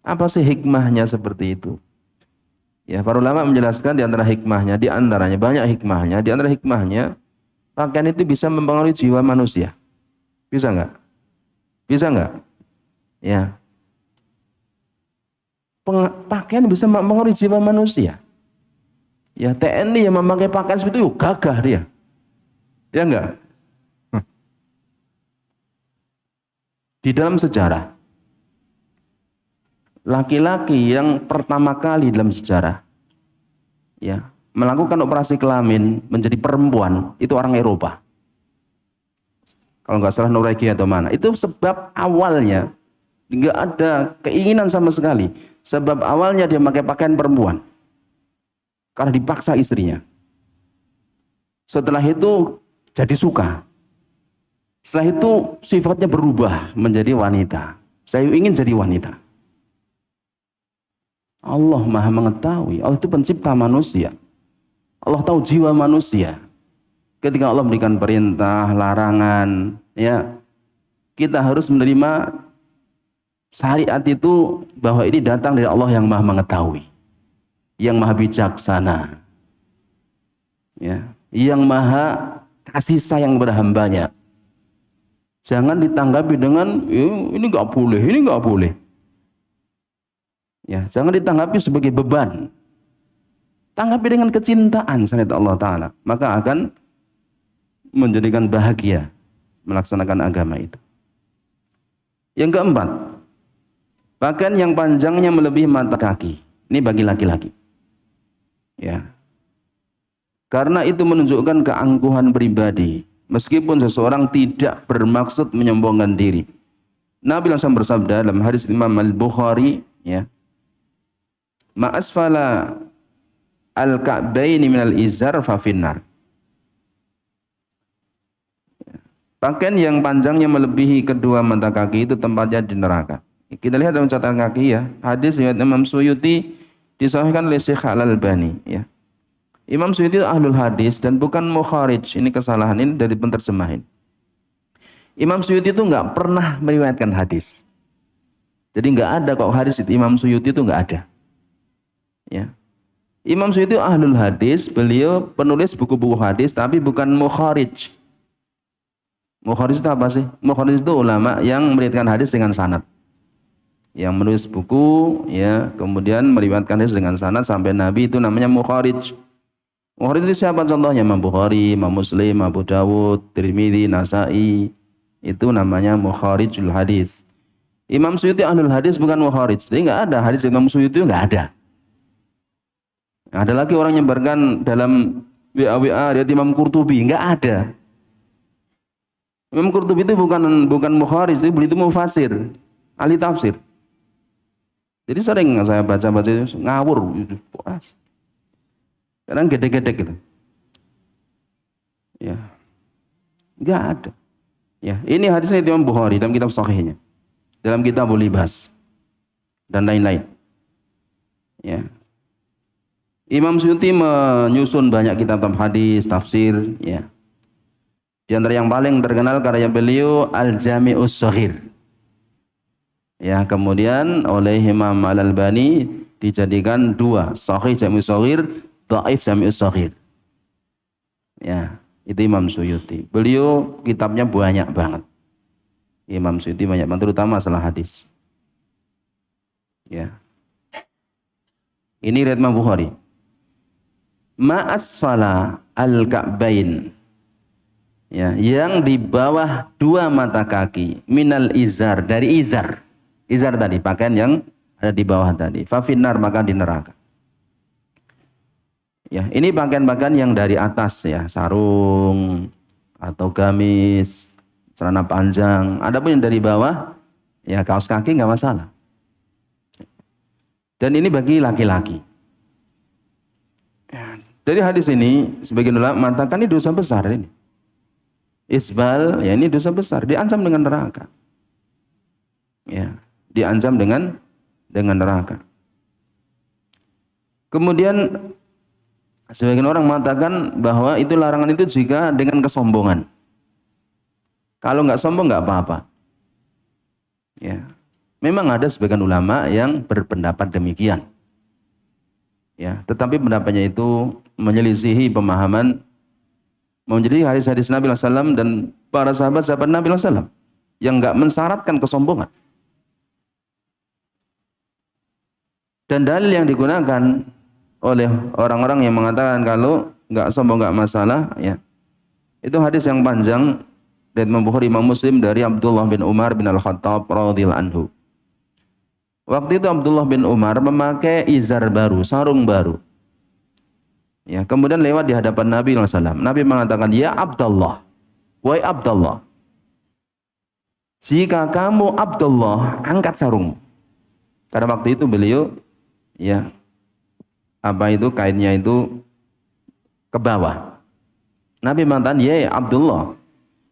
[SPEAKER 1] Apa sih hikmahnya seperti itu? Ya, para ulama menjelaskan di antara hikmahnya, di antaranya banyak hikmahnya, di antara hikmahnya pakaian itu bisa mempengaruhi jiwa manusia. Bisa enggak? Bisa enggak? Ya. Pakaian bisa mempengaruhi jiwa manusia. Ya, TNI yang memakai pakaian seperti itu gagah dia. Ya enggak? Di dalam sejarah, laki-laki yang pertama kali dalam sejarah ya melakukan operasi kelamin menjadi perempuan itu orang Eropa. Kalau nggak salah Norwegia atau mana. Itu sebab awalnya nggak ada keinginan sama sekali. Sebab awalnya dia pakai pakaian perempuan karena dipaksa istrinya. Setelah itu jadi suka. Setelah itu sifatnya berubah menjadi wanita. Saya ingin jadi wanita. Allah Maha mengetahui. Allah itu pencipta manusia. Allah tahu jiwa manusia. Ketika Allah memberikan perintah, larangan, ya, kita harus menerima syariat itu bahwa ini datang dari Allah yang Maha mengetahui, yang Maha bijaksana, ya, yang Maha kasih sayang kepada hambanya. Jangan ditanggapi dengan ini nggak boleh, ini nggak boleh. Ya, jangan ditanggapi sebagai beban. Tanggapi dengan kecintaan sanad Allah Ta'ala. Maka akan menjadikan bahagia melaksanakan agama itu. Yang keempat, pakaian yang panjangnya melebihi mata kaki. Ini bagi laki-laki. Ya. Karena itu menunjukkan keangkuhan pribadi. Meskipun seseorang tidak bermaksud menyombongkan diri. Nabi langsung bersabda dalam hadis Imam Al-Bukhari, ya, ma'asfala al-ka'baini minal izar fa finnar. Pakaian yang panjangnya melebihi kedua mata kaki itu tempatnya di neraka. Kita lihat dalam catatan kaki ya. Hadis riwayat Imam Suyuti disahihkan oleh Syekh Al-Albani, ya. Imam Suyuti itu ahlul hadis dan bukan mukharij. Ini kesalahan ini dari penterjemahin. Imam Suyuti itu enggak pernah meriwayatkan hadis. Jadi enggak ada kok hadis itu Imam Suyuti itu enggak ada. Ya. Imam Suyuti ahlul hadis, beliau penulis buku-buku hadis tapi bukan mukharij. Mukharij itu apa sih? Mukharij itu ulama yang meriwayatkan hadis dengan sanad. Yang menulis buku, ya, kemudian meriwayatkan hadis dengan sanad sampai Nabi, itu namanya mukharij. Mukharij itu siapa contohnya? Imam Bukhari, Imam Muslim, Abu Dawud, Tirmidzi, Nasai. Itu namanya mukharijul hadis. Imam Suyuti ahlul hadis bukan mukharij. Jadi enggak ada hadis Imam Suyuti, enggak ada. Ada lagi orang nyebarkan dalam WA dia Imam Qurtubi, enggak ada. Imam Qurtubi itu bukan mukharij, itu mufasir, ahli tafsir. Jadi sering saya baca-baca itu ngawur gitu. Kadang gede-gede gitu. Ya. Enggak ada. Ya, ini hadisnya Imam Bukhari dalam kitab sahihnya. Dalam kitab Libas dan lain-lain. Ya. Imam Suyuti menyusun banyak kitab hadis, tafsir, ya. Di antara yang paling terkenal karya beliau Al-Jami'us Shaghir. Ya, kemudian oleh Imam Al-Albani dijadikan dua, Sahih Jami' Shaghir
[SPEAKER 2] Dhaif Jami'us Shaghir. Ya, itu Imam Suyuti. Beliau kitabnya banyak banget. Imam Suyuti banyak banget, terutama masalah hadis. Ya. Ini riwayat Imam Bukhari. Ma asfala al-ka'bain. Ya, yang di bawah dua mata kaki minal izar, dari izar. Izar tadi pakaian yang ada di bawah tadi. Fa finnar, maka di neraka. Ya, ini pakaian-pakaian yang dari atas ya, sarung atau gamis, celana panjang. Adapun yang dari bawah ya kaos kaki nggak masalah. Dan ini bagi laki-laki. Dari hadis ini sebagian ulama mengatakan ini dosa besar ini. Isbal, ya ini dosa besar, diancam dengan neraka. Ya, diancam dengan neraka. Kemudian sebagian orang mengatakan bahwa itu larangan itu jika dengan kesombongan. Kalau nggak sombong nggak apa-apa. Ya, memang ada sebagian ulama yang berpendapat demikian. Ya, tetapi pendapatnya itu menyelisihi pemahaman, menjadi hadis-hadis Nabi SAW dan para sahabat-sahabat Nabi SAW yang nggak mensyaratkan kesombongan. Dan dalil yang digunakan oleh orang-orang yang mengatakan kalau nggak sombong nggak masalah, ya itu hadis yang panjang dari Imam Bukhari, Imam Muslim dari Abdullah bin Umar bin Al-Khattab radhiyallahu anhu. Waktu itu Abdullah bin Umar memakai izar baru, sarung baru. Ya, kemudian lewat di hadapan Nabi SAW. Nabi mengatakan, ya Abdullah, wahai Abdullah, jika kamu Abdullah, angkat sarung. Karena waktu itu beliau, ya, apa itu kainnya itu ke bawah. Nabi mengatakan, ya Abdullah,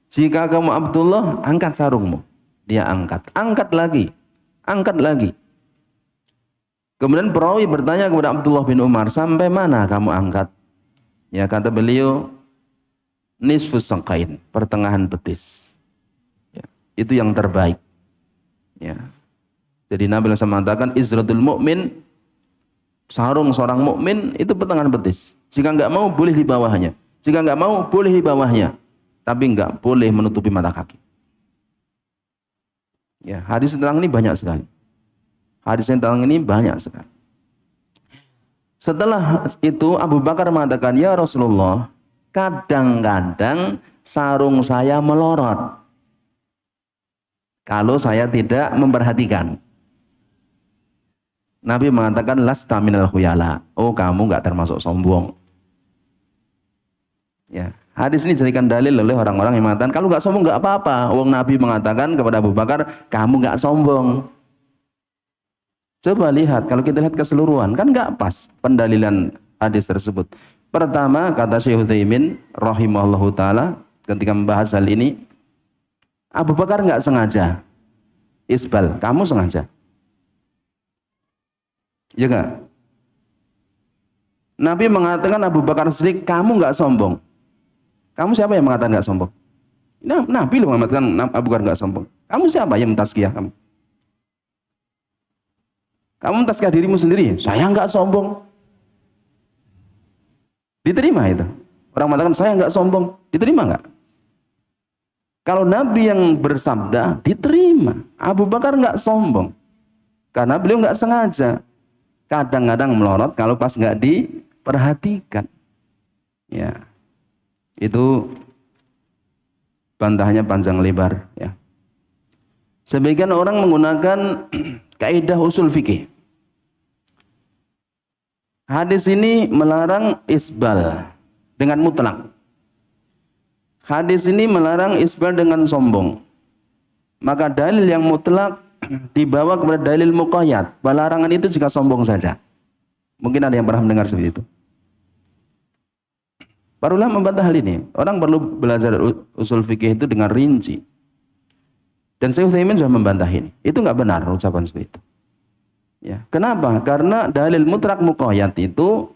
[SPEAKER 2] jika kamu Abdullah, angkat sarungmu. Dia angkat, angkat lagi. Kemudian perawi bertanya kepada Abdullah bin Umar, sampai mana kamu angkat? Ya, kata beliau, nisfus saqain, pertengahan betis. Ya, itu yang terbaik. Ya. Jadi Nabi SAW mengatakan, izratul mu'min, sarung seorang mukmin itu pertengahan betis. Jika enggak mau, boleh di bawahnya. Jika enggak mau, boleh di bawahnya. Tapi enggak boleh menutupi mata kaki. Ya, hadis tentang ini banyak sekali. Hadis tentang ini banyak sekali. Setelah itu Abu Bakar mengatakan, ya Rasulullah, kadang-kadang sarung saya melorot kalau saya tidak memperhatikan. Nabi mengatakan, lasta minal khuyala. Oh, kamu enggak termasuk sombong. Ya, hadis ini dijadikan dalil oleh orang-orang yang mengatakan, kalau enggak sombong enggak apa-apa. Wong Nabi mengatakan kepada Abu Bakar, kamu enggak sombong. Coba lihat, kalau kita lihat keseluruhan, kan nggak pas pendalilan hadis tersebut. Pertama, kata Syekh Utsaimin rahimahullahu taala ketika membahas hal ini, Abu Bakar nggak sengaja isbal, kamu sengaja. Ya nggak? Nabi mengatakan Abu Bakar Siddiq, kamu nggak sombong. Kamu siapa yang mengatakan nggak sombong? Nah, Nabi loh mengatakan Abu Bakar nggak sombong. Kamu siapa yang mentazkiyah kamu? Kamu mentazkiyah dirimu sendiri. Saya enggak sombong. Diterima itu. Orang mengatakan saya enggak sombong. Diterima enggak? Kalau Nabi yang bersabda, diterima. Abu Bakar enggak sombong. Karena beliau enggak sengaja. Kadang-kadang melorot kalau pas enggak diperhatikan. Ya. Itu bantahnya panjang lebar, ya. Sebagian orang menggunakan kaidah usul fikih. Hadis ini melarang isbal dengan mutlak. Hadis ini melarang isbal dengan sombong. Maka dalil yang mutlak dibawa kepada dalil muqayyad. Larangan itu jika sombong saja. Mungkin ada yang pernah mendengar seperti itu. Para ulama membantah hal ini. Orang perlu belajar usul fikih itu dengan rinci. Dan Syekh Utsaimin sudah membantah ini. Itu enggak benar ucapan seperti itu. Ya, kenapa? Karena dalil mutlak muqayyad itu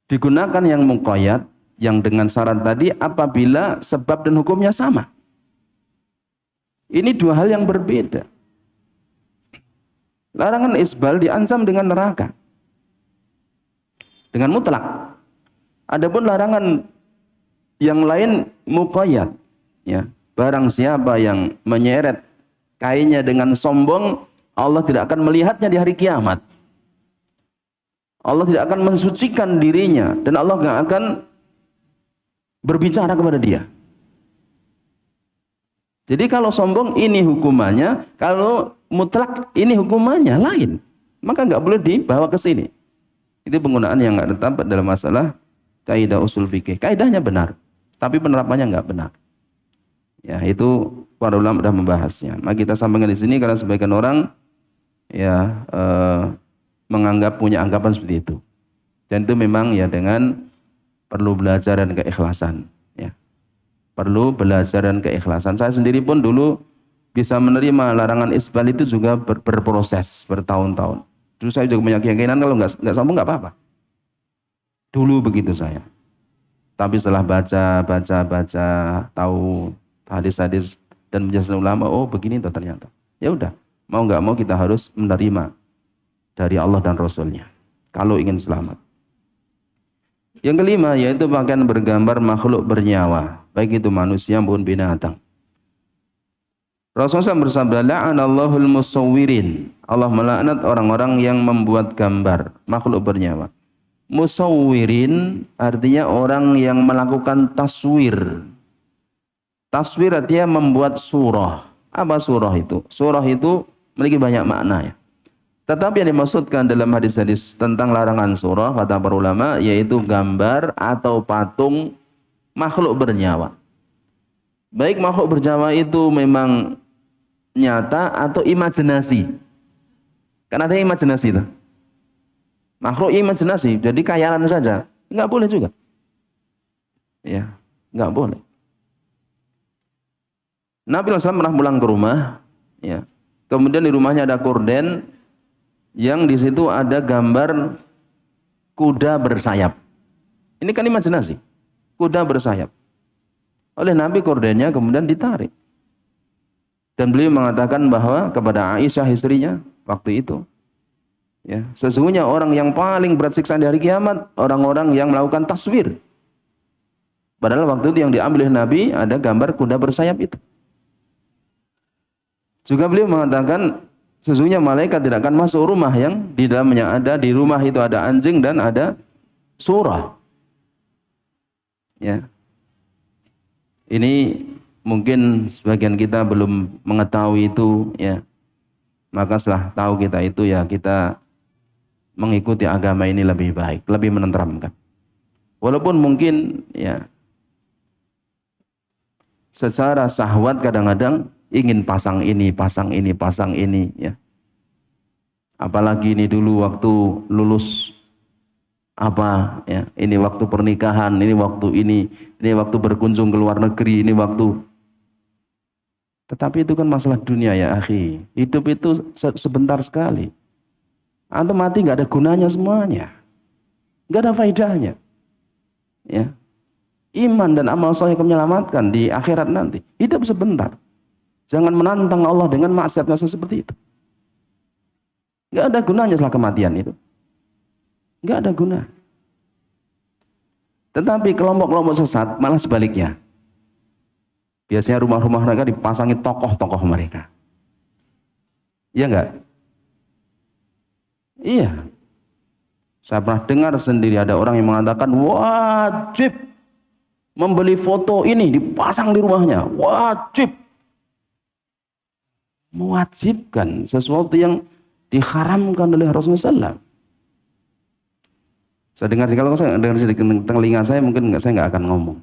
[SPEAKER 2] digunakan yang muqayyad yang dengan syarat tadi apabila sebab dan hukumnya sama. Ini dua hal yang berbeda. Larangan isbal diancam dengan neraka. dengan mutlak. Adapun larangan yang lain muqayyad, ya. Barang siapa yang menyeret kainnya dengan sombong, Allah tidak akan melihatnya di hari kiamat. Allah tidak akan mensucikan dirinya dan Allah tidak akan berbicara kepada dia. Jadi kalau sombong ini hukumannya, kalau mutlak ini hukumannya lain. Maka nggak boleh dibawa ke sini. Itu penggunaan yang nggak tetap dalam masalah kaidah usul fikih. Kaidahnya benar, tapi penerapannya nggak benar. Ya, itu para ulama sudah membahasnya. Maka kita sampaikan di sini karena sebagian orang ya menganggap punya anggapan seperti itu. Dan itu memang ya dengan perlu belajar dan keikhlasan. Ya. Perlu belajar dan keikhlasan. Saya sendiri pun dulu bisa menerima larangan isbal itu juga berproses bertahun-tahun. Dulu saya juga punya keyakinan kalau nggak sombong nggak apa-apa. Dulu begitu saya. Tapi setelah baca, tahu hadis-hadis dan penjelasan ulama, oh begini toh ternyata. Ya udah, mau nggak mau kita harus menerima dari Allah dan Rasulnya kalau ingin selamat. Yang kelima yaitu pakaian bergambar makhluk bernyawa, baik itu manusia maupun binatang. Rasulullah bersabda, la'anallahul musawwirin. Allah melaknat orang-orang yang membuat gambar makhluk bernyawa. Musawwirin artinya orang yang melakukan taswir. Taswir artinya membuat surah. Apa surah itu? Surah itu memiliki banyak makna ya. Tetapi yang dimaksudkan dalam hadis-hadis tentang larangan surah, kata para ulama, yaitu gambar atau patung makhluk bernyawa. Baik makhluk bernyawa itu memang nyata atau imajinasi. Kan ada imajinasi itu. Makhluk imajinasi, jadi khayalan saja. Enggak boleh juga. Ya, enggak boleh. Nabi SAW pernah pulang ke rumah, ya. Kemudian di rumahnya ada korden yang di situ ada gambar kuda bersayap. Ini kan imajinasi, kuda bersayap. Oleh Nabi kordennya kemudian ditarik. Dan beliau mengatakan bahwa kepada Aisyah istrinya waktu itu, ya, sesungguhnya orang yang paling berat siksaan di hari kiamat orang-orang yang melakukan taswir. Padahal waktu itu yang diambil oleh Nabi ada gambar kuda bersayap itu. Juga beliau mengatakan sesungguhnya malaikat tidak akan masuk rumah yang di dalamnya ada, di rumah itu ada anjing dan ada surah. Ya. Ini mungkin sebagian kita belum mengetahui itu ya. Maka setelah tahu kita itu ya kita mengikuti agama ini lebih baik, lebih menenteramkan. Walaupun mungkin ya secara syahwat kadang-kadang ingin pasang ini ya. Apalagi ini dulu waktu lulus apa ya, ini waktu pernikahan, ini waktu berkunjung ke luar negeri, ini waktu. Tetapi itu kan masalah dunia ya akhi. Hidup itu sebentar sekali. Antum mati nggak ada gunanya semuanya. Nggak ada faedahnya. Ya. Iman dan amal soleh yang menyelamatkan di akhirat nanti. Hidup sebentar. Jangan menantang Allah dengan maksiat-maksiat seperti itu. Nggak ada gunanya setelah kematian itu. Nggak ada guna. Tetapi kelompok-kelompok sesat malah sebaliknya. Biasanya rumah-rumah mereka dipasangi tokoh-tokoh mereka. Iya enggak? Iya. Saya pernah dengar sendiri ada orang yang mengatakan wajib membeli foto ini dipasang di rumahnya. Wajib. Mewajibkan sesuatu yang diharamkan oleh Rasulullah SAW. Saya dengar kalau saya dengar di telinga saya mungkin saya nggak akan ngomong.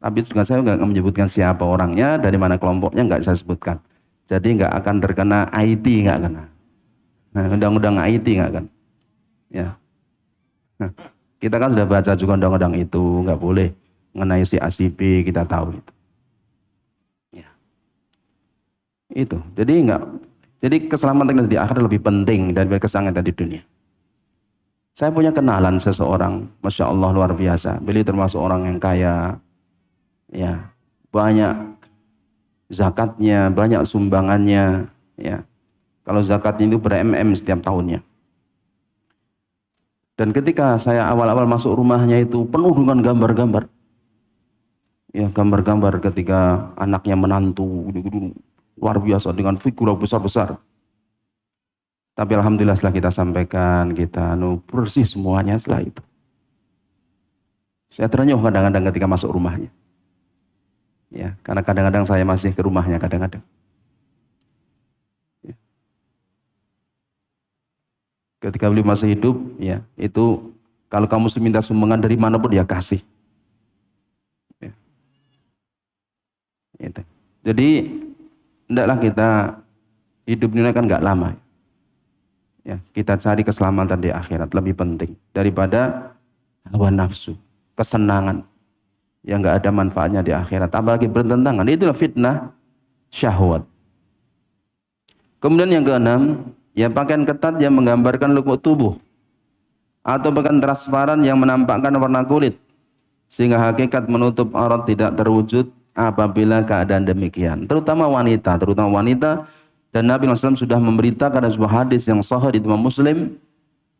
[SPEAKER 2] Tapi juga saya nggak akan menyebutkan siapa orangnya, dari mana kelompoknya nggak saya sebutkan. Jadi nggak akan terkena IT, nggak kena. Nah, undang-undang IT nggak kan? Ya. Nah, kita kan sudah baca juga undang-undang itu, nggak boleh mengenai si A si B, kita tahu itu. Ya. Itu. Jadi keselamatan di akhirat lebih penting daripada keselamatan di dunia. Saya punya kenalan seseorang, Masya Allah luar biasa. Beliau termasuk orang yang kaya, ya, banyak zakatnya, banyak sumbangannya, ya. Kalau zakatnya itu ber-mm setiap tahunnya. Dan ketika saya awal-awal masuk rumahnya itu penuh dengan gambar-gambar. Ya, gambar-gambar ketika anaknya menantu, gitu-gitu. Luar biasa dengan figura besar-besar. Tapi alhamdulillah setelah kita sampaikan, kita bersih semuanya setelah itu. Saya terenyuh kadang-kadang ketika masuk rumahnya. Ya, karena kadang-kadang saya masih ke rumahnya kadang-kadang. Ya. Ketika beliau masih hidup, ya, itu kalau kamu minta sumbangan dari manapun dia kasih. Ya. Itu. Jadi hendaklah kita hidup dunia kan nggak lama. Ya, kita cari keselamatan di akhirat lebih penting daripada hawa nafsu, kesenangan yang nggak ada manfaatnya di akhirat, apalagi bertentangan. Itulah fitnah syahwat. Kemudian yang keenam, ya pakaian ketat yang menggambarkan lekuk tubuh atau pakaian transparan yang menampakkan warna kulit sehingga hakikat menutup aurat tidak terwujud apabila keadaan demikian. Terutama wanita. Dan Nabi SAW sudah memberitakan dalam sebuah hadis yang sahih di Imam Muslim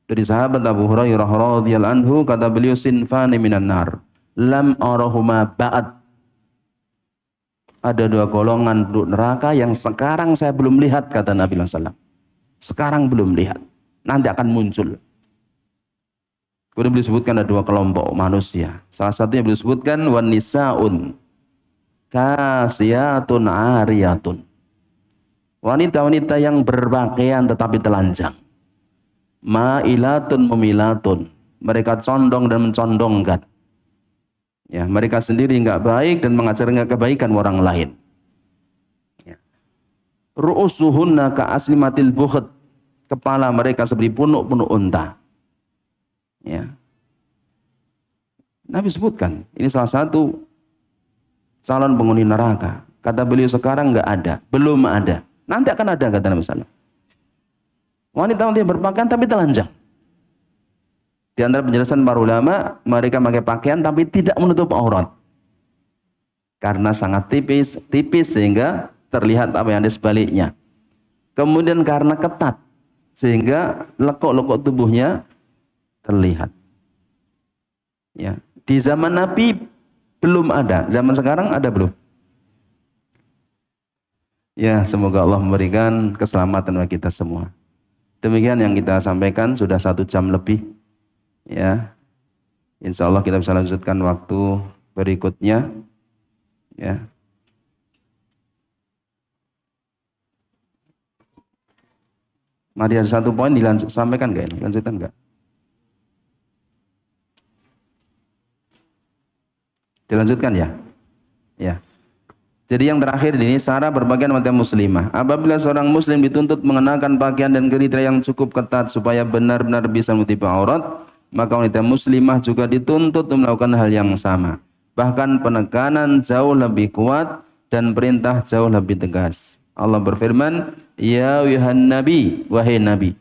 [SPEAKER 2] dari sahabat Abu Hurairah radhiyallahu anhu, kata beliau, sinfani minan nar lam arahuma ba'd. Ada dua golongan penduduk neraka yang sekarang saya belum lihat, kata Nabi SAW. Sekarang belum lihat, nanti akan muncul. Kemudian beliau sebutkan ada dua kelompok manusia. Salah satunya beliau sebutkan wan nisaun kasiyatun ariyatun. Wanita-wanita yang berpakaian tetapi telanjang. Ma'ilatun mumilatun. Mereka condong dan mencondongkan. Ya, mereka sendiri enggak baik dan mengajarkan kebaikan orang lain. Ya. Ru'usuhunna ka'aslimatil bukht. Kepala mereka seperti punuk-punuk unta. Ya. Nabi sebutkan, ini salah satu calon penghuni neraka. Kata beliau sekarang enggak ada, belum ada. Nanti akan ada, kata Nabi SAW. Wanita-wanita yang berpakaian tapi telanjang. Di antara penjelasan para ulama, mereka pakai pakaian tapi tidak menutup aurat. Karena sangat tipis sehingga terlihat apa yang ada sebaliknya. Kemudian karena ketat sehingga lekuk-lekuk tubuhnya terlihat. Ya, di zaman Nabi belum ada, zaman sekarang ada belum? Ya, semoga Allah memberikan keselamatan bagi kita semua. Demikian yang kita sampaikan, sudah 1 jam lebih. Ya, insya Allah kita bisa lanjutkan waktu berikutnya. Ya, mari ada 1 poin disampaikan nggak ini? Lanjutan nggak? Dilanjutkan ya? Ya. Jadi yang terakhir ini, cara berpakaian wanita muslimah. Apabila seorang muslim dituntut mengenakan pakaian dan kriteria yang cukup ketat supaya benar-benar bisa menutupi aurat, maka wanita muslimah juga dituntut melakukan hal yang sama. Bahkan penekanan jauh lebih kuat dan perintah jauh lebih tegas. Allah berfirman, ya ayuhan nabi, wahai nabi,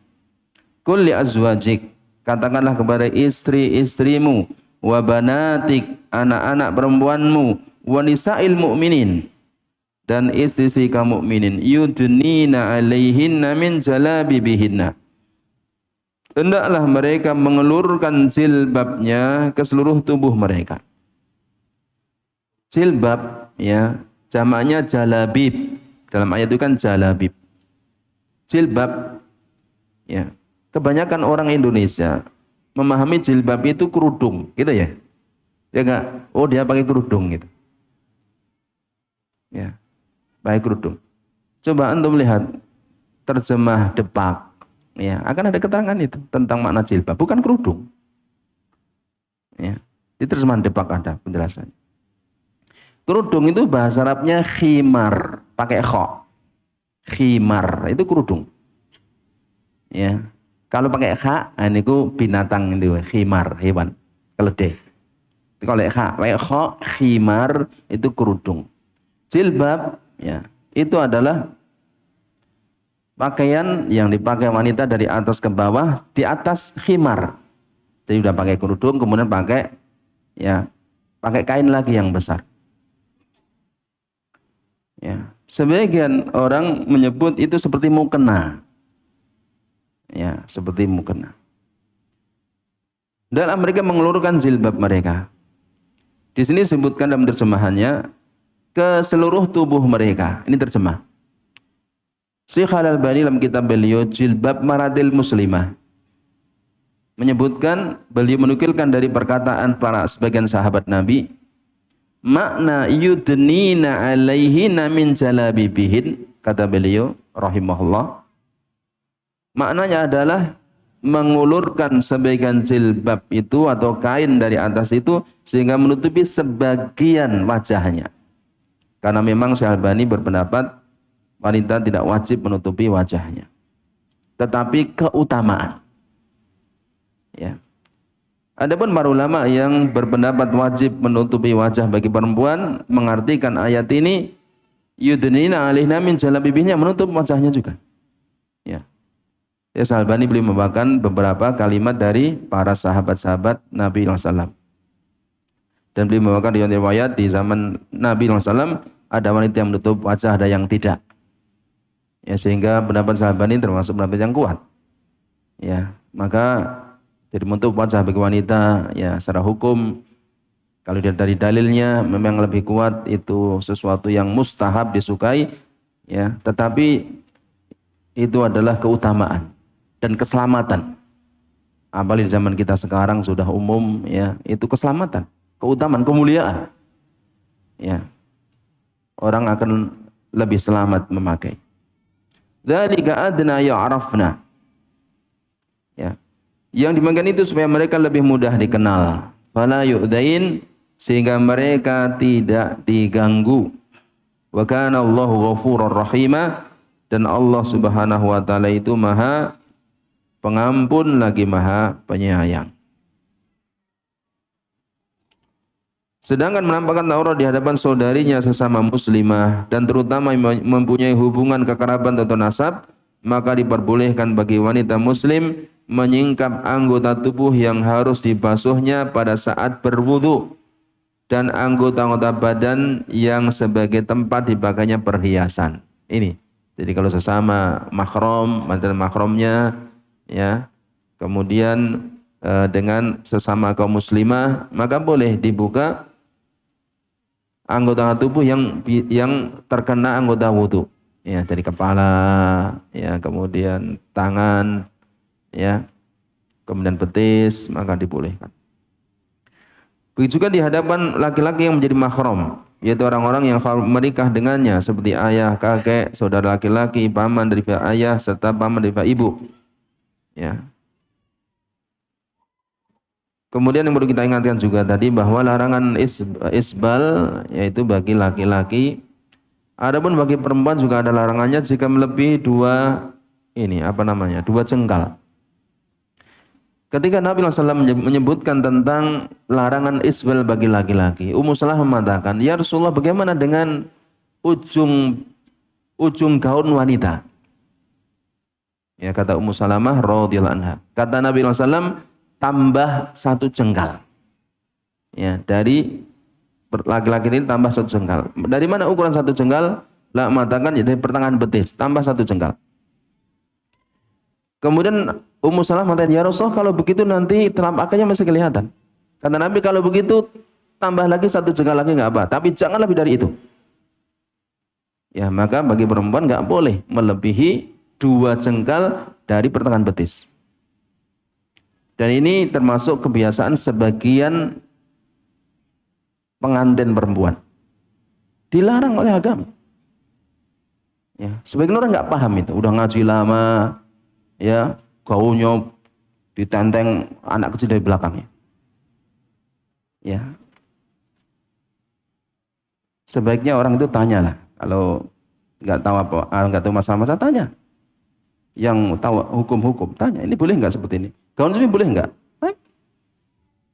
[SPEAKER 2] qul li azwajik, katakanlah kepada istri-istrimu, wa banatik, anak-anak perempuanmu, wa nisa'il mu'minin, dan istri-istri kaum mukminin, yudnina alaihinna min jalabibihinna, hendaklah mereka mengelurkan jilbabnya ke seluruh tubuh mereka. Jilbab, ya, jamaknya jalabib. Dalam ayat itu kan jalabib. Jilbab, ya, kebanyakan orang Indonesia memahami jilbab itu kerudung, gitu ya. Ya enggak? Oh, dia pakai kerudung gitu. Ya. Pakai kerudung. Coba antum lihat terjemah Depak, ya, akan ada keterangan itu tentang makna jilbab, bukan kerudung. Ya, di terjemahan Depak ada penjelasannya. Kerudung itu bahasa Arabnya khimar, pakai kha. Khimar itu kerudung. Ya, kalau pakai kha, ini ku binatang itu, khimar, hewan, keledai. Kalau pakai kha, khimar itu kerudung. Jilbab, ya, itu adalah pakaian yang dipakai wanita dari atas ke bawah, di atas khimar. Jadi udah pakai kerudung, kemudian pakai, ya, pakai kain lagi yang besar. Ya, sebagian orang menyebut itu seperti mukena. Ya, seperti mukena. Dan mereka mengulurkan jilbab mereka. Di sini disebutkan dalam terjemahannya ke seluruh tubuh mereka. Ini terjemah. Syekh Al-Albani dalam kitab beliau Jilbab Maradil Muslimah menyebutkan, beliau menukilkan dari perkataan para sebagian sahabat Nabi, makna yudnina alaihina min jalabibihin, kata beliau rahimahullah, maknanya adalah mengulurkan sebagian jilbab itu atau kain dari atas itu sehingga menutupi sebagian wajahnya. Karena memang Syekh Albani berpendapat wanita tidak wajib menutupi wajahnya. Tetapi keutamaan. Ya. Adapun para ulama yang berpendapat wajib menutupi wajah bagi perempuan mengartikan ayat ini yudnina alaihna min jalabibihinnya, menutup wajahnya juga. Ya. Ya, Syekh Albani beliau membawakan beberapa kalimat dari para sahabat-sahabat Nabi SAW. Dan beliau membawakan riwayat di zaman Nabi SAW ada wanita yang menutup wajah, ada yang tidak. Ya, sehingga pendapat Syekh Albani termasuk pendapat yang kuat. Ya, maka jadi menutup wajah bagi wanita ya secara hukum kalau dari dalilnya memang lebih kuat itu sesuatu yang mustahab disukai ya, tetapi itu adalah keutamaan dan keselamatan. Apalagi di zaman kita sekarang sudah umum ya, itu keselamatan, keutamaan, kemuliaan. Ya. Orang akan lebih selamat memakai. Dzalika adna ya'rafna. Ya. Yang dimakan itu supaya mereka lebih mudah dikenal. Fala yu'dain, sehingga mereka tidak diganggu. Wa kana Allahu ghafurur rahima, dan Allah Subhanahu wa taala itu Maha Pengampun lagi Maha Penyayang. Sedangkan menampakkan aurat di hadapan saudarinya sesama muslimah dan terutama mempunyai hubungan kekeraban atau nasab, maka diperbolehkan bagi wanita muslim menyingkap anggota tubuh yang harus dibasuhnya pada saat berwudu dan anggota-anggota badan yang sebagai tempat dipakainya perhiasan. Ini. Jadi kalau sesama mahram, mantan mahramnya ya, kemudian dengan sesama kaum muslimah, maka boleh dibuka anggota tubuh yang terkena anggota wudu. Ya, dari kepala, ya, kemudian tangan, ya, kemudian betis, maka dibolehkan. Begitu juga di hadapan laki-laki yang menjadi mahram, yaitu orang-orang yang menikah dengannya seperti ayah, kakek, saudara laki-laki, paman dari pihak ayah serta paman dari pihak ibu. Ya. Kemudian yang perlu kita ingatkan juga tadi bahwa larangan isbal yaitu bagi laki-laki. Adapun bagi perempuan juga ada larangannya jika melebihi dua jengkal. Ketika Nabi SAW menyebutkan tentang larangan isbal bagi laki-laki, Ummu Salamah mengatakan, "Ya Rasulullah, bagaimana dengan ujung gaun wanita?" Ya, kata Ummu Salamah radhiyallahu anha. Kata Nabi SAW, tambah 1 jengkal. Ya, dari laki-laki ini tambah 1 jengkal. Dari mana ukuran 1 jengkal? Lah mengatakan dari pertengahan betis, tambah 1 jengkal. Kemudian Ummu Salamah mengatakan, "Ya Rasulullah, kalau begitu nanti telapak kakinya masih kelihatan." Kata Nabi, "Kalau begitu tambah lagi 1 jengkal lagi enggak apa, tapi jangan lebih dari itu." Ya, maka bagi perempuan enggak boleh melebihi 2 jengkal dari pertengahan betis. Dan ini termasuk kebiasaan sebagian pengantin perempuan. Dilarang oleh agama. Ya, sebagian orang nggak paham itu, udah ngaji lama, ya, gaunnya ditenteng anak kecil dari belakangnya. Ya. Sebaiknya orang itu tanyalah, kalau nggak tahu masalah-masalah tanya. Yang tahu hukum-hukum tanya, ini boleh nggak seperti ini? Gaun sendiri boleh nggak? Baik.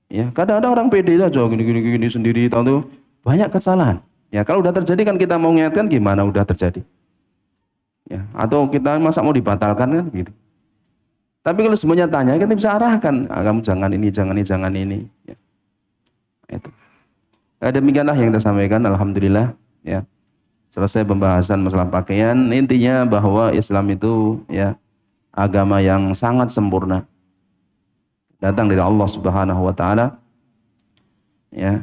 [SPEAKER 2] Ya, kadang-kadang orang pede aja gini sendiri, tahu tuh banyak kesalahan. Ya, kalau udah terjadi kan kita mau mengingatkan gimana udah terjadi. Ya, atau kita masa mau dibatalkan kan gitu. Tapi kalau semuanya tanya, kita bisa arahkan, kamu jangan ini, jangan ini. Ya. Itu. Demikianlah yang kita sampaikan, alhamdulillah. Ya. Selesai pembahasan masalah pakaian. Intinya bahwa Islam itu ya agama yang sangat sempurna. datang dari Allah Subhanahu wa taala. Ya.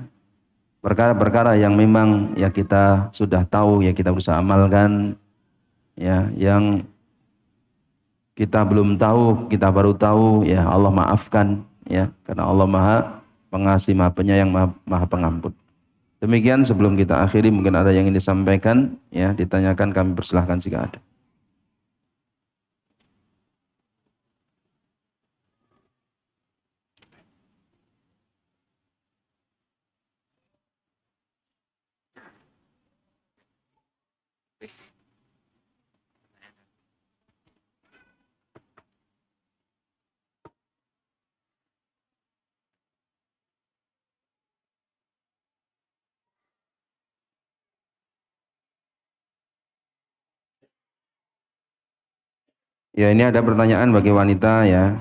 [SPEAKER 2] Perkara-perkara yang memang ya kita sudah tahu, ya kita berusaha amalkan, ya, yang kita belum tahu, kita baru tahu, ya Allah maafkan, ya, karena Allah Maha Pengasih, Maha Penyayang, Maha Pengampun. Demikian, sebelum kita akhiri mungkin ada yang ingin disampaikan, ya, ditanyakan, kami persilahkan jika ada. Ya, ini ada pertanyaan bagi wanita, ya,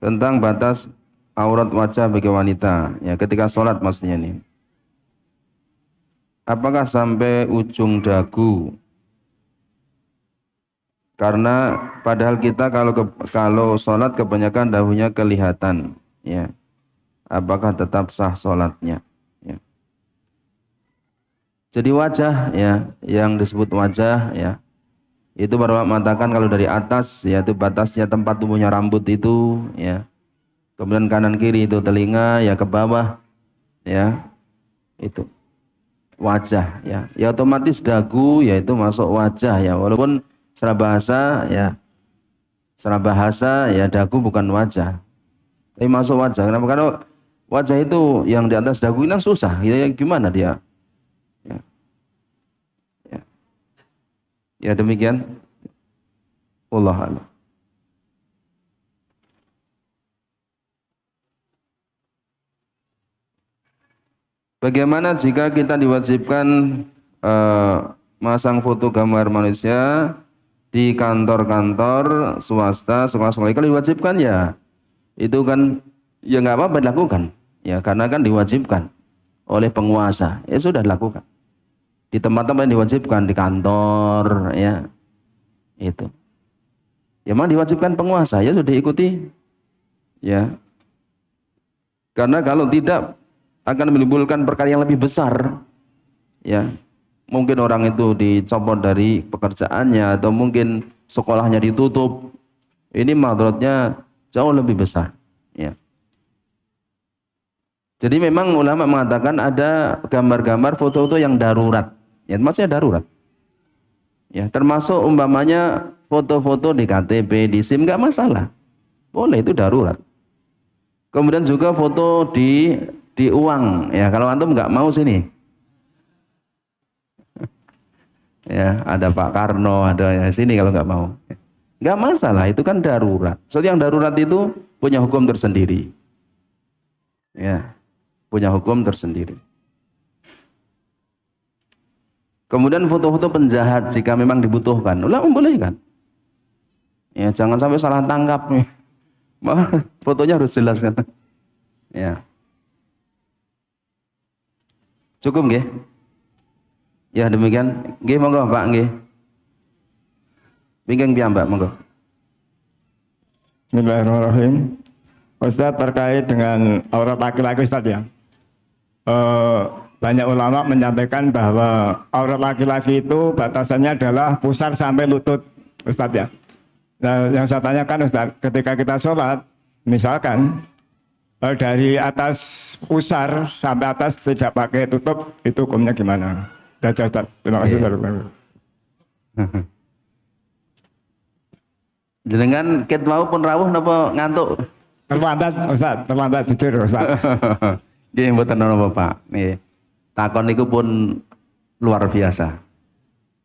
[SPEAKER 2] tentang batas aurat wajah bagi wanita, ya, ketika sholat maksudnya nih. Apakah sampai ujung dagu? Karena padahal kita kalau sholat kebanyakan dahunya kelihatan, ya. Apakah tetap sah sholatnya? Ya. Jadi wajah, ya, yang disebut wajah, ya, itu para ulama mengatakan kalau dari atas, yaitu batasnya tempat tumbuhnya rambut itu, ya. Kemudian kanan kiri itu telinga, ya, ke bawah, ya, itu wajah, ya. Ya otomatis dagu, yaitu masuk wajah, ya. Walaupun secara bahasa, ya, dagu bukan wajah, tapi masuk wajah. Kenapa? Karena wajah itu yang di atas dagu ini susah, ya, gimana dia? Ya. Ya. Ya demikian. Wallahu a'lam. Bagaimana jika kita diwajibkan masang foto gambar manusia di kantor-kantor swasta, sekolah-sekolah? Kalau diwajibkan, ya itu kan ya nggak apa-apa dilakukan, ya, karena kan diwajibkan oleh penguasa, ya sudah dilakukan. Di tempat-tempat yang diwajibkan, di kantor, ya, itu. Ya memang diwajibkan penguasa, ya sudah diikuti, ya. Karena kalau tidak akan menimbulkan perkara yang lebih besar, ya. Mungkin orang itu dicopot dari pekerjaannya atau mungkin sekolahnya ditutup. Ini madaratnya jauh lebih besar, ya. Jadi memang ulama mengatakan ada gambar-gambar foto-foto yang darurat, ya, maksudnya darurat, ya, termasuk umpamanya foto-foto di KTP, di SIM, nggak masalah, boleh, itu darurat. Kemudian juga foto di uang, ya, kalau antum nggak mau sini, ya, ada Pak Karno, ada ya, sini kalau nggak mau, nggak masalah, itu kan darurat. Soalnya yang darurat itu punya hukum tersendiri, ya, punya hukum tersendiri. Kemudian foto-foto penjahat jika memang dibutuhkan, ulama membolehkan, ya, jangan sampai salah tangkap nih, fotonya harus jelas kan, ya. Cukup nggih? Ya demikian. Nggih monggo Pak, nggih. Pinggang piyambak monggo.
[SPEAKER 3] Bismillahirrahmanirrahim. Ustaz, terkait dengan aurat laki-laki Ustaz, ya. Banyak ulama menyampaikan bahwa aurat laki-laki itu batasannya adalah pusar sampai lutut, Ustaz, ya. Nah, yang saya tanyakan Ustaz, ketika kita sholat, misalkan dari atas pusar sampai atas tidak pakai tutup, itu hukumnya gimana? Ustaz, terima kasih.
[SPEAKER 2] Jenengan ket mau pun rawuh napa ngantuk?
[SPEAKER 3] Terlambat Ustaz, terlambat jujur Ustaz.
[SPEAKER 2] Nggih mboten napa Pak. Nggih. Takon niku pun luar biasa.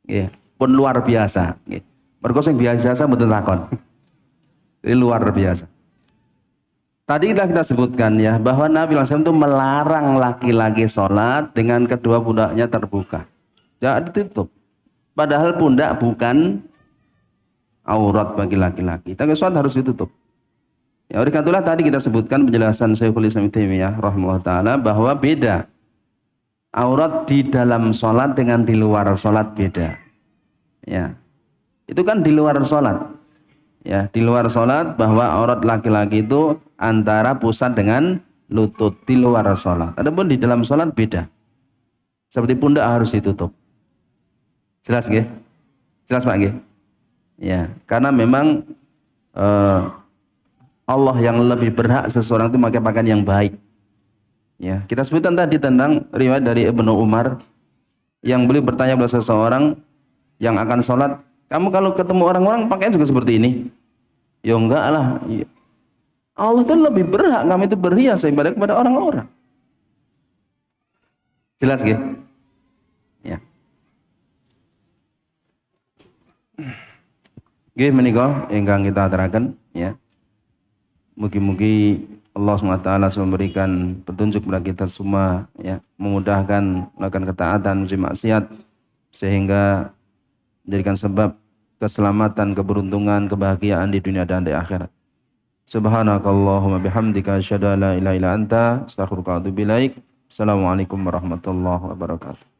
[SPEAKER 2] Nggih, pun luar biasa, nggih. Mergo sing biasa mboten takon. Ini luar biasa. Tadi kita sebutkan, ya, bahwa Nabi SAW itu melarang laki-laki sholat dengan kedua pundaknya terbuka, jangan ditutup. Padahal pundak bukan aurat bagi laki-laki, tapi sholat harus ditutup. Ya, oleh karena itulah tadi kita sebutkan penjelasan Syekhul Islam Ibnu Taimiyah rahimahullah taala bahwa beda aurat di dalam sholat dengan di luar sholat, beda. Ya, itu kan di luar sholat. Ya, di luar sholat bahwa aurat laki-laki itu antara pusat dengan lutut di luar sholat. Adapun di dalam sholat beda. Seperti pundak harus ditutup. Jelas nggih? Jelas Pak nggih? Ya, karena memang Allah yang lebih berhak seseorang itu memakai pakaian yang baik. Ya, kita sebutkan tadi tentang riwayat dari Ibnu Umar yang beliau bertanya kepada seseorang yang akan sholat, kamu kalau ketemu orang-orang pakaian juga seperti ini? Ya enggak lah. Allah itu lebih berhak kamu itu berhias daripada kepada orang-orang. Jelas nggih? Ya. Nggih menika ingkang kita aturaken ya. Mugi-mugi Allah SWT memberikan petunjuk kepada kita semua ya, memudahkan melakukan ketaatan menjauhi maksiat sehingga menjadikan sebab keselamatan, keberuntungan, kebahagiaan di dunia dan di akhirat. Subhanakallahumma bihamdika asyhadu an la ilaha illa anta astaghfiruka wa atubu ilaik. Assalamualaikum warahmatullahi wabarakatuh.